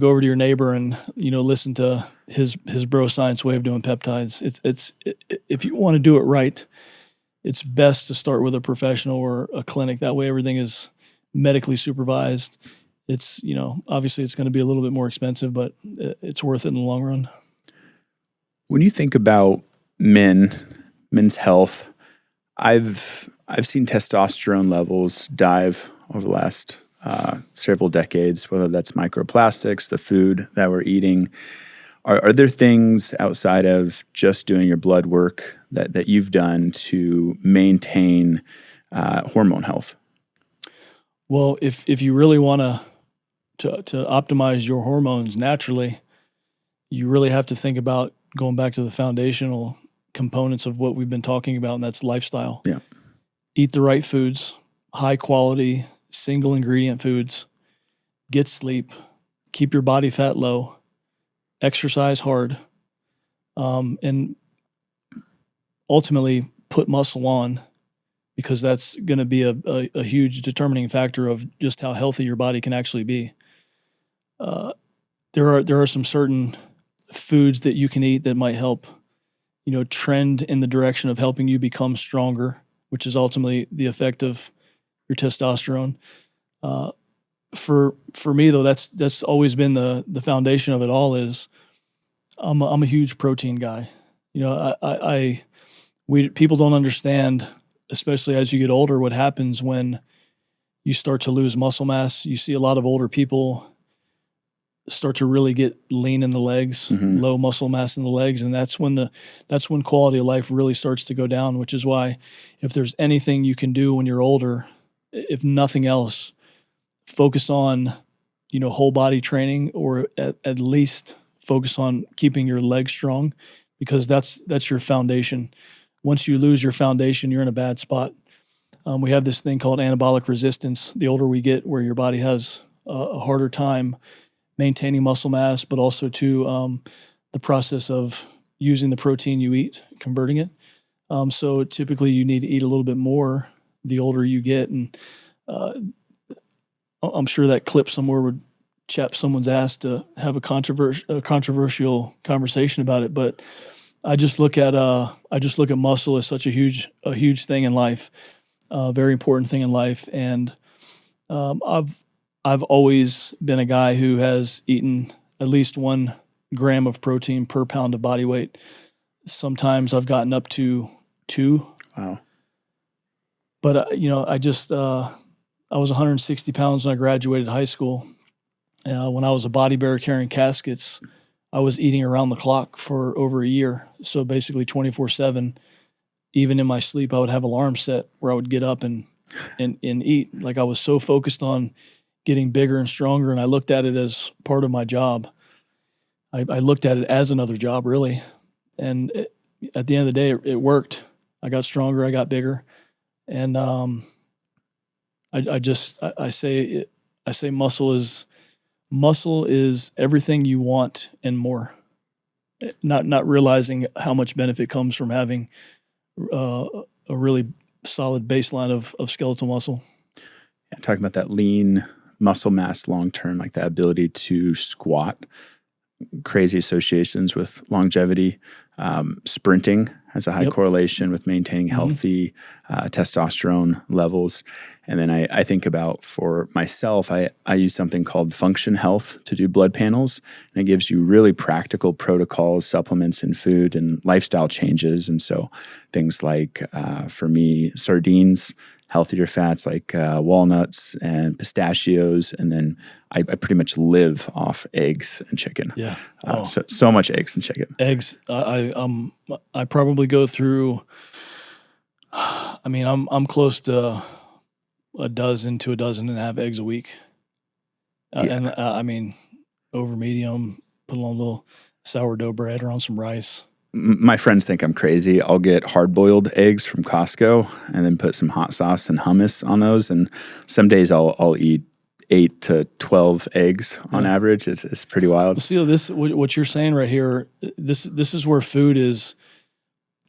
over to your neighbor and, listen to his bro science way of doing peptides. It's if you want to do it right, it's best to start with a professional or a clinic. That way everything is medically supervised. It's, obviously it's going to be a little bit more expensive, but it's worth it in the long run. When you think about men's health, I've seen testosterone levels dive over the last several decades, whether that's microplastics, the food that we're eating. Are there things outside of just doing your blood work that you've done to maintain hormone health? Well, if you really want to optimize your hormones naturally, you really have to think about going back to the foundational components of what we've been talking about, and that's lifestyle. Yeah. Eat the right foods, high quality, single ingredient foods, get sleep, keep your body fat low, exercise hard, and ultimately put muscle on, because that's going to be a huge determining factor of just how healthy your body can actually be. There are some certain foods that you can eat that might help, trend in the direction of helping you become stronger, which is ultimately the effect of your testosterone. For me though, that's always been the foundation of it all. Is I'm a huge protein guy. People don't understand, especially as you get older, what happens when you start to lose muscle mass. You see a lot of older people start to really get lean in the legs, low muscle mass in the legs, and that's when quality of life really starts to go down, which is why if there's anything you can do when you're older, if nothing else, focus on, whole body training, or at least focus on keeping your legs strong, because that's your foundation. Once you lose your foundation, you're in a bad spot. We have this thing called anabolic resistance. The older we get, where your body has a harder time maintaining muscle mass, but also to the process of using the protein you eat, converting it. So typically you need to eat a little bit more the older you get. And I'm sure that clip somewhere would chap someone's ass to have a controversial conversation about it. But I just look at muscle as such a huge thing in life, a very important thing in life. And I've always been a guy who has eaten at least 1 gram of protein per pound of body weight. Sometimes I've gotten up to 2. Wow. But I was 160 pounds when I graduated high school. When I was a body bearer carrying caskets, I was eating around the clock for over a year. So basically 24/7. Even in my sleep, I would have alarms set where I would get up and eat. Like, I was so focused on getting bigger and stronger, and I looked at it as part of my job. I looked at it as another job, really. And at the end of the day, it worked. I got stronger, I got bigger, and I say muscle is everything you want and more. Not realizing how much benefit comes from having a really solid baseline of skeletal muscle. Yeah, talking about that lean muscle mass long term, like that ability to squat, crazy associations with longevity. Sprinting has a high correlation with maintaining healthy testosterone levels. And then I think about, for myself, I use something called Function Health to do blood panels. And it gives you really practical protocols, supplements, and food and lifestyle changes. And so things like, for me, sardines, healthier fats like walnuts and pistachios, and then I pretty much live off eggs and chicken. Yeah, so much eggs and chicken. Eggs. I probably go through. I mean, I'm close to a dozen to a dozen and a half eggs a week, and I mean, over medium, put a little sourdough bread or on some rice. My friends think I'm crazy. I'll get hard-boiled eggs from Costco and then put some hot sauce and hummus on those. And some days I'll eat 8 to 12 eggs on average. It's pretty wild. See, what you're saying right here, this is where food is.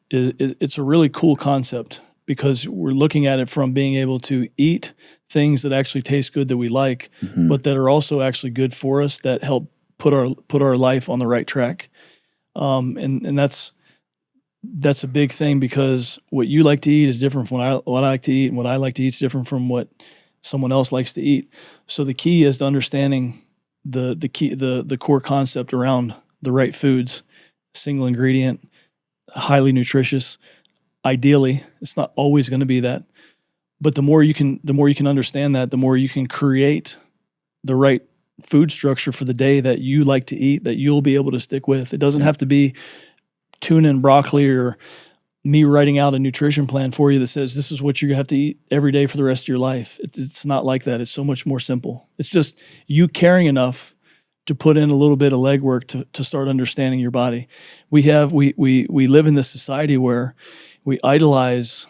It's a really cool concept, because we're looking at it from being able to eat things that actually taste good, that we like, but that are also actually good for us, that help put our life on the right track. And that's a big thing, because what you like to eat is different from what I like to eat, and what I like to eat is different from what someone else likes to eat. So the key is to understanding the core concept around the right foods, single ingredient, highly nutritious. Ideally, it's not always going to be that, but the more you can understand that, the more you can create the right food structure for the day that you like to eat, that you'll be able to stick with. It doesn't have to be tuna and broccoli, or me writing out a nutrition plan for you that says this is what you have to eat every day for the rest of your life. It's not like that. It's so much more simple. It's just you caring enough to put in a little bit of legwork to start understanding your body. We live in this society where we idolize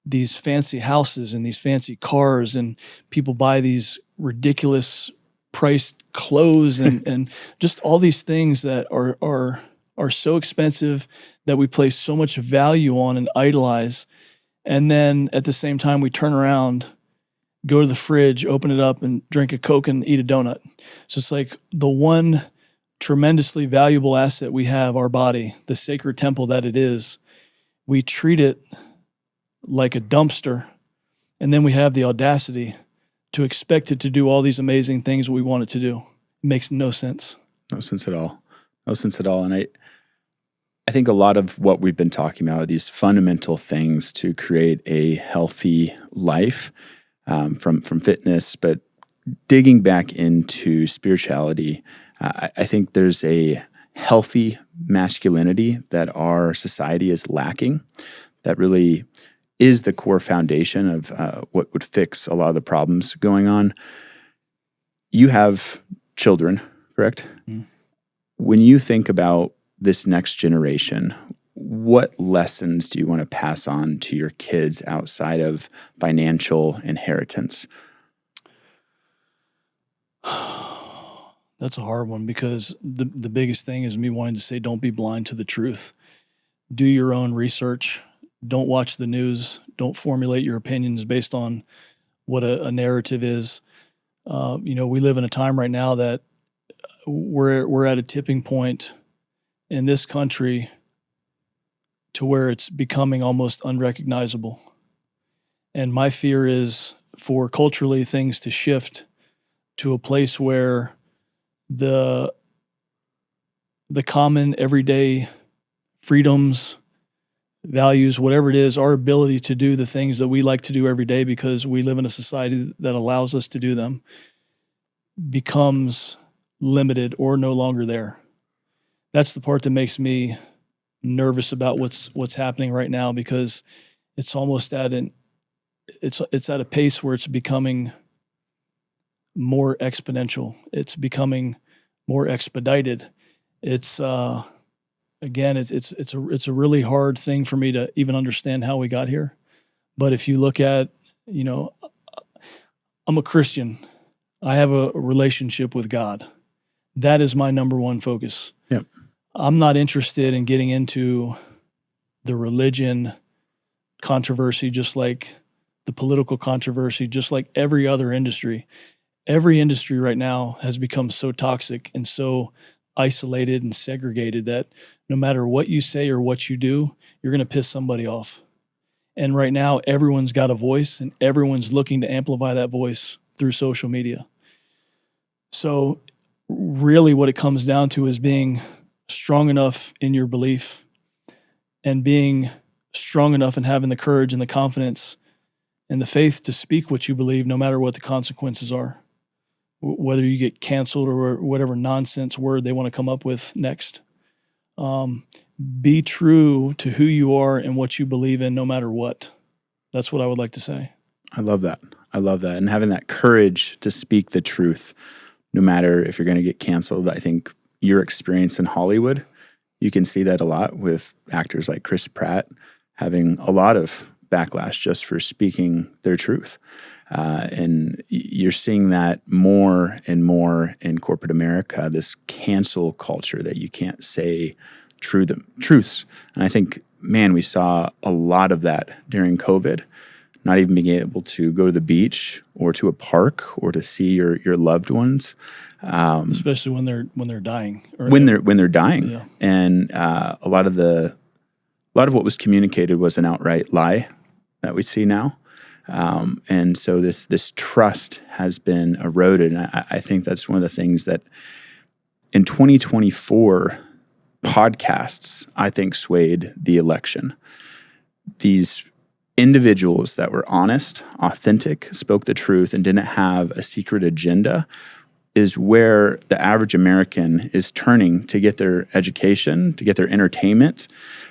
these fancy houses and these fancy cars, and people buy these ridiculous priced clothes and just all these things that are so expensive, that we place so much value on and idolize. And then at the same time, we turn around, go to the fridge, open it up, and drink a Coke and eat a donut. So it's like the one tremendously valuable asset we have, our body, the sacred temple that it is, we treat it like a dumpster. And then we have the audacity to expect it to do all these amazing things we want it to do. It makes no sense. No sense at all. No sense at all. And I think a lot of what we've been talking about are these fundamental things to create a healthy life. from fitness, but digging back into spirituality, I think there's a healthy masculinity that our society is lacking that really is the core foundation of what would fix a lot of the problems going on. You have children, correct? Mm. When you think about this next generation, what lessons do you want to pass on to your kids outside of financial inheritance? That's a hard one, because the biggest thing is me wanting to say, don't be blind to the truth. Do your own research. Don't watch the news. Don't formulate your opinions based on what a narrative is. We live in a time right now that we're at a tipping point in this country to where it's becoming almost unrecognizable. And my fear is for culturally things to shift to a place where the common everyday freedoms, values, whatever it is, our ability to do the things that we like to do every day because we live in a society that allows us to do them, becomes limited or no longer there. That's the part that makes me nervous about what's happening right now, because it's almost it's at a pace where it's becoming more exponential. It's becoming more expedited. It's again, it's a really hard thing for me to even understand how we got here. But if you look at, I'm a Christian. I have a relationship with God. That is my number one focus. Yep. I'm not interested in getting into the religion controversy, just like the political controversy, just like every other industry. Every industry right now has become so toxic and so isolated and segregated that no matter what you say or what you do, you're going to piss somebody off. And right now, everyone's got a voice and everyone's looking to amplify that voice through social media. So really what it comes down to is being strong enough in your belief and being strong enough and having the courage and the confidence and the faith to speak what you believe, no matter what the consequences are, whether you get canceled or whatever nonsense word they want to come up with next. Be true to who you are and what you believe in, no matter what. That's what I would like to say. I love that. And having that courage to speak the truth, no matter if you're going to get canceled. I think your experience in Hollywood, you can see that a lot with actors like Chris Pratt having a lot of backlash just for speaking their truth. And you're seeing that more and more in corporate America, this cancel culture that you can't say truths. And I think, man, we saw a lot of that during COVID, not even being able to go to the beach or to a park or to see your loved ones. Especially when they're dying. When they're dying. Yeah. And a lot of what was communicated was an outright lie that we see now. And so this trust has been eroded. And I think that's one of the things that in 2024, podcasts, I think, swayed the election. These individuals that were honest, authentic, spoke the truth, and didn't have a secret agenda is where the average American is turning to get their education, to get their entertainment,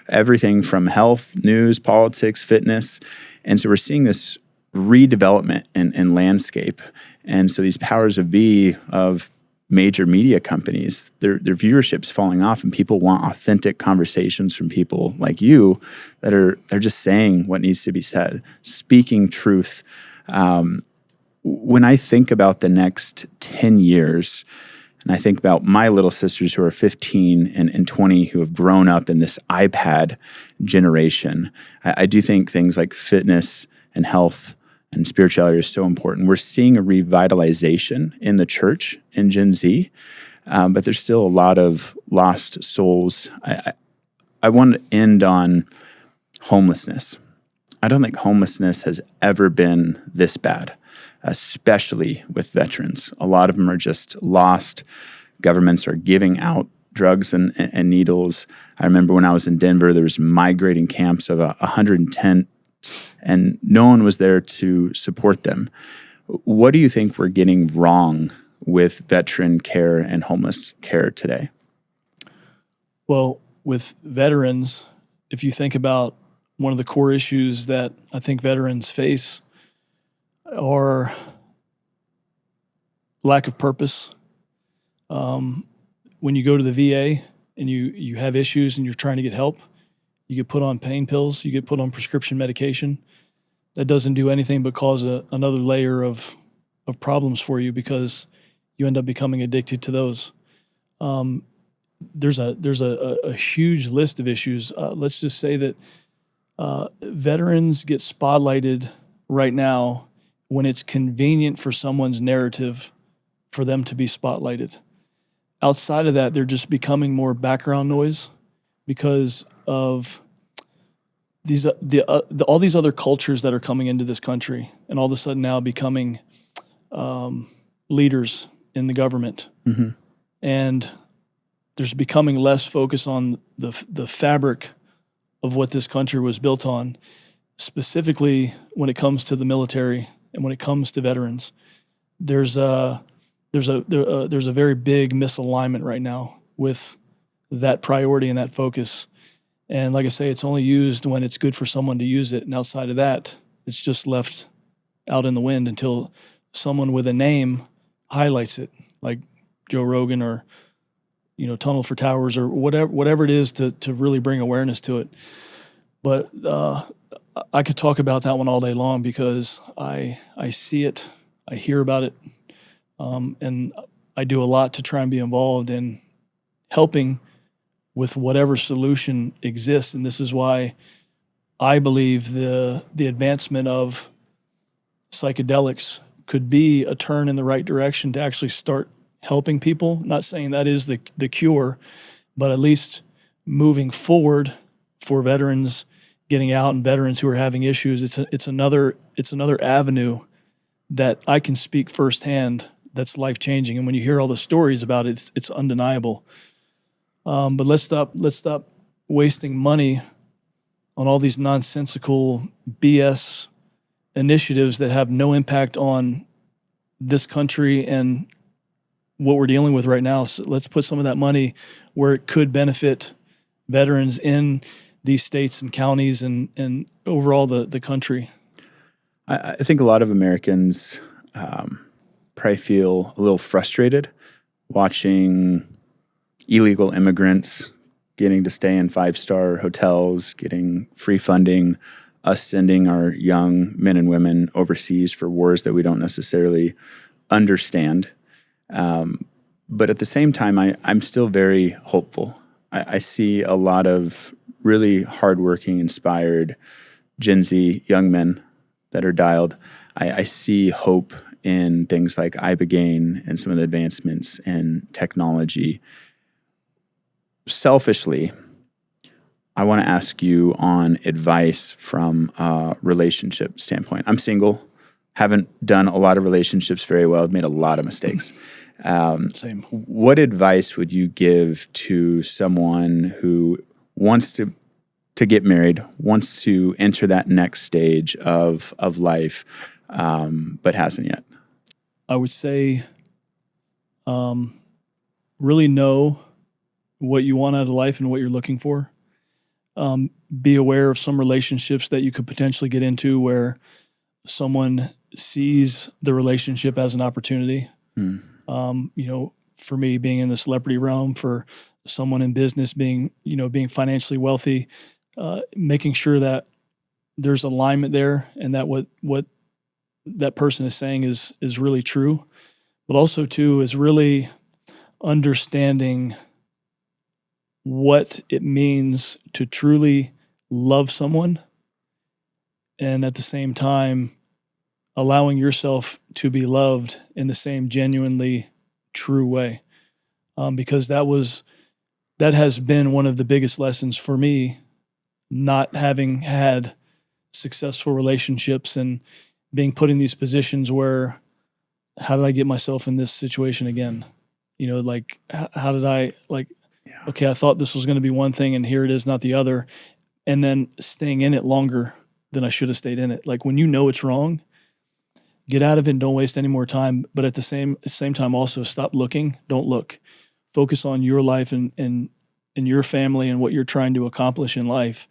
everything from health, news, politics, fitness. And so we're seeing this redevelopment in landscape. And so these powers of be of major media companies, their viewership's falling off, and people want authentic conversations from people like you that they're just saying what needs to be said, speaking truth. When I think about the next 10 years, and I think about my little sisters who are 15 and 20 who have grown up in this iPad generation, I do think things like fitness and health and spirituality are so important. We're seeing a revitalization in the church in Gen Z, but there's still a lot of lost souls. I want to end on homelessness. I don't think homelessness has ever been this bad, especially with veterans. A lot of them are just lost. Governments are giving out drugs and needles. I remember when I was in Denver, there was migrating camps of 110 and no one was there to support them. What do you think we're getting wrong with veteran care and homeless care today? Well, with veterans, if you think about one of the core issues that I think veterans face are lack of purpose. When you go to the VA and you have issues and you're trying to get help, you get put on pain pills, you get put on prescription medication. That doesn't do anything but cause another layer of problems for you, because you end up becoming addicted to those. There's a huge list of issues. Let's just say that veterans get spotlighted right now when it's convenient for someone's narrative for them to be spotlighted. Outside of that, they're just becoming more background noise because of all these other cultures that are coming into this country, and all of a sudden now becoming leaders in the government. Mm-hmm. And there's becoming less focus on the fabric of what this country was built on, specifically when it comes to the military and when it comes to veterans. There's a very big misalignment right now with that priority and that focus. And like I say, it's only used when it's good for someone to use it. And outside of that, it's just left out in the wind until someone with a name highlights it, like Joe Rogan or, Tunnel for Towers or whatever it is to really bring awareness to it. But I could talk about that one all day long because I see it, I hear about it, and I do a lot to try and be involved in helping with whatever solution exists. And this is why I believe the advancement of psychedelics could be a turn in the right direction to actually start helping people. Not saying that is the cure, but at least moving forward for veterans getting out and veterans who are having issues. It's another avenue that I can speak firsthand that's life-changing. And when you hear all the stories about it, it's undeniable. But let's stop wasting money on all these nonsensical BS initiatives that have no impact on this country and what we're dealing with right now. So let's put some of that money where it could benefit veterans in these states and counties and overall the country. I think a lot of Americans probably feel a little frustrated watching illegal immigrants getting to stay in 5-star hotels, getting free funding, us sending our young men and women overseas for wars that we don't necessarily understand. But at the same time, I'm still very hopeful. I see a lot of really hardworking, inspired Gen Z young men that are dialed. I see hope in things like ibogaine and some of the advancements in technology. Selfishly, I want to ask you on advice from a relationship standpoint. I'm single, haven't done a lot of relationships very well. I've made a lot of mistakes. Same. What advice would you give to someone who wants to get married, wants to enter that next stage of life, but hasn't yet? I would say really know what you want out of life and what you're looking for. Be aware of some relationships that you could potentially get into where someone sees the relationship as an opportunity. For me, being in the celebrity realm, for someone in business being financially wealthy, making sure that there's alignment there and that what that person is saying is really true, but also too is really understanding what it means to truly love someone, and at the same time allowing yourself to be loved in the same genuinely true way. Because that has been one of the biggest lessons for me, not having had successful relationships and being put in these positions where, how did I get myself in this situation again? How did I okay, I thought this was going to be one thing and here it is, not the other. And then staying in it longer then I should have stayed in it. Like when you know it's wrong, get out of it and don't waste any more time. But at the same time, also stop looking. Don't look. Focus on your life and your family and what you're trying to accomplish in life.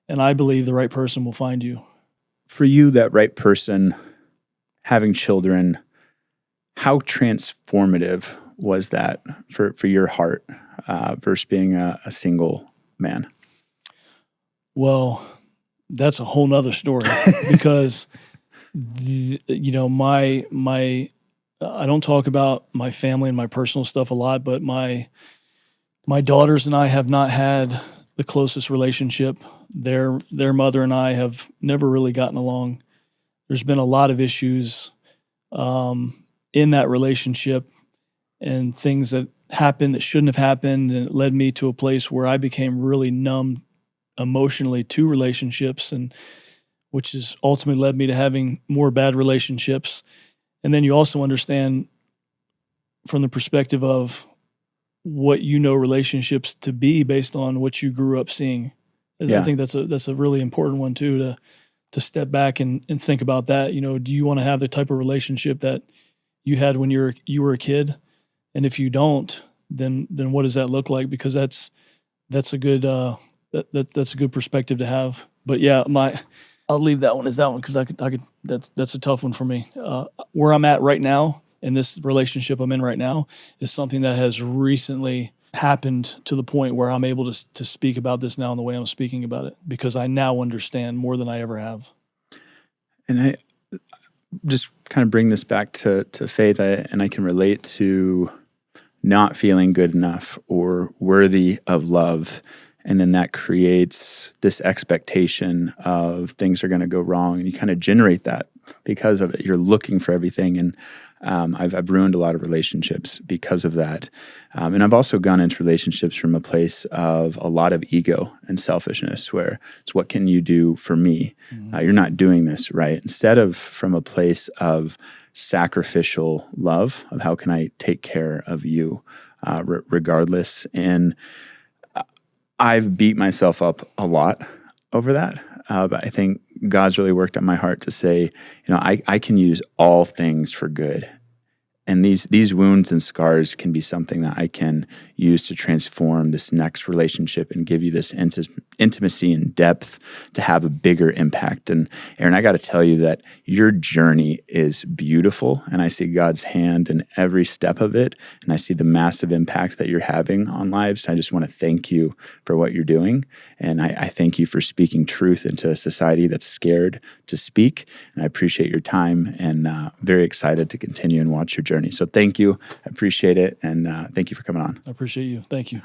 And I believe the right person will find you. For you, that right person, having children, how transformative was that for your heart versus being a single man? Well, that's a whole nother story because my I don't talk about my family and my personal stuff a lot, but my daughters and I have not had the closest relationship. Their mother and I have never really gotten along. There's been a lot of issues in that relationship and things that happened that shouldn't have happened, and it led me to a place where I became really numb emotionally to relationships, and which has ultimately led me to having more bad relationships. And then you also understand from the perspective of what you know relationships to be based on what you grew up seeing. Yeah. I think that's a really important one too, to step back and think about that. Do you want to have the type of relationship that you had when you were a kid? And if you don't, then what does that look like? Because that's a good that's a good perspective to have. But yeah, I'll leave that one as that one because I could that's a tough one for me. Where I'm at right now in this relationship I'm in right now is something that has recently happened to the point where I'm able to speak about this now in the way I'm speaking about it because I now understand more than I ever have. And I just kind of bring this back to faith, and I can relate to not feeling good enough or worthy of love. And then that creates this expectation of things are going to go wrong. And you kind of generate that because of it. You're looking for everything. And I've ruined a lot of relationships because of that. And I've also gone into relationships from a place of a lot of ego and selfishness, where it's what can you do for me? Mm-hmm. You're not doing this right. Instead of from a place of sacrificial love, of how can I take care of you regardless. And I've beat myself up a lot over that, but I think God's really worked on my heart to say, I can use all things for good. And these wounds and scars can be something that I can use to transform this next relationship and give you this intimacy and depth to have a bigger impact. And Aaron, I got to tell you that your journey is beautiful, and I see God's hand in every step of it, and I see the massive impact that you're having on lives. I just want to thank you for what you're doing, and I thank you for speaking truth into a society that's scared to speak. And I appreciate your time, and very excited to continue and watch your journey. So thank you. I appreciate it. And thank you for coming on. I appreciate you. Thank you.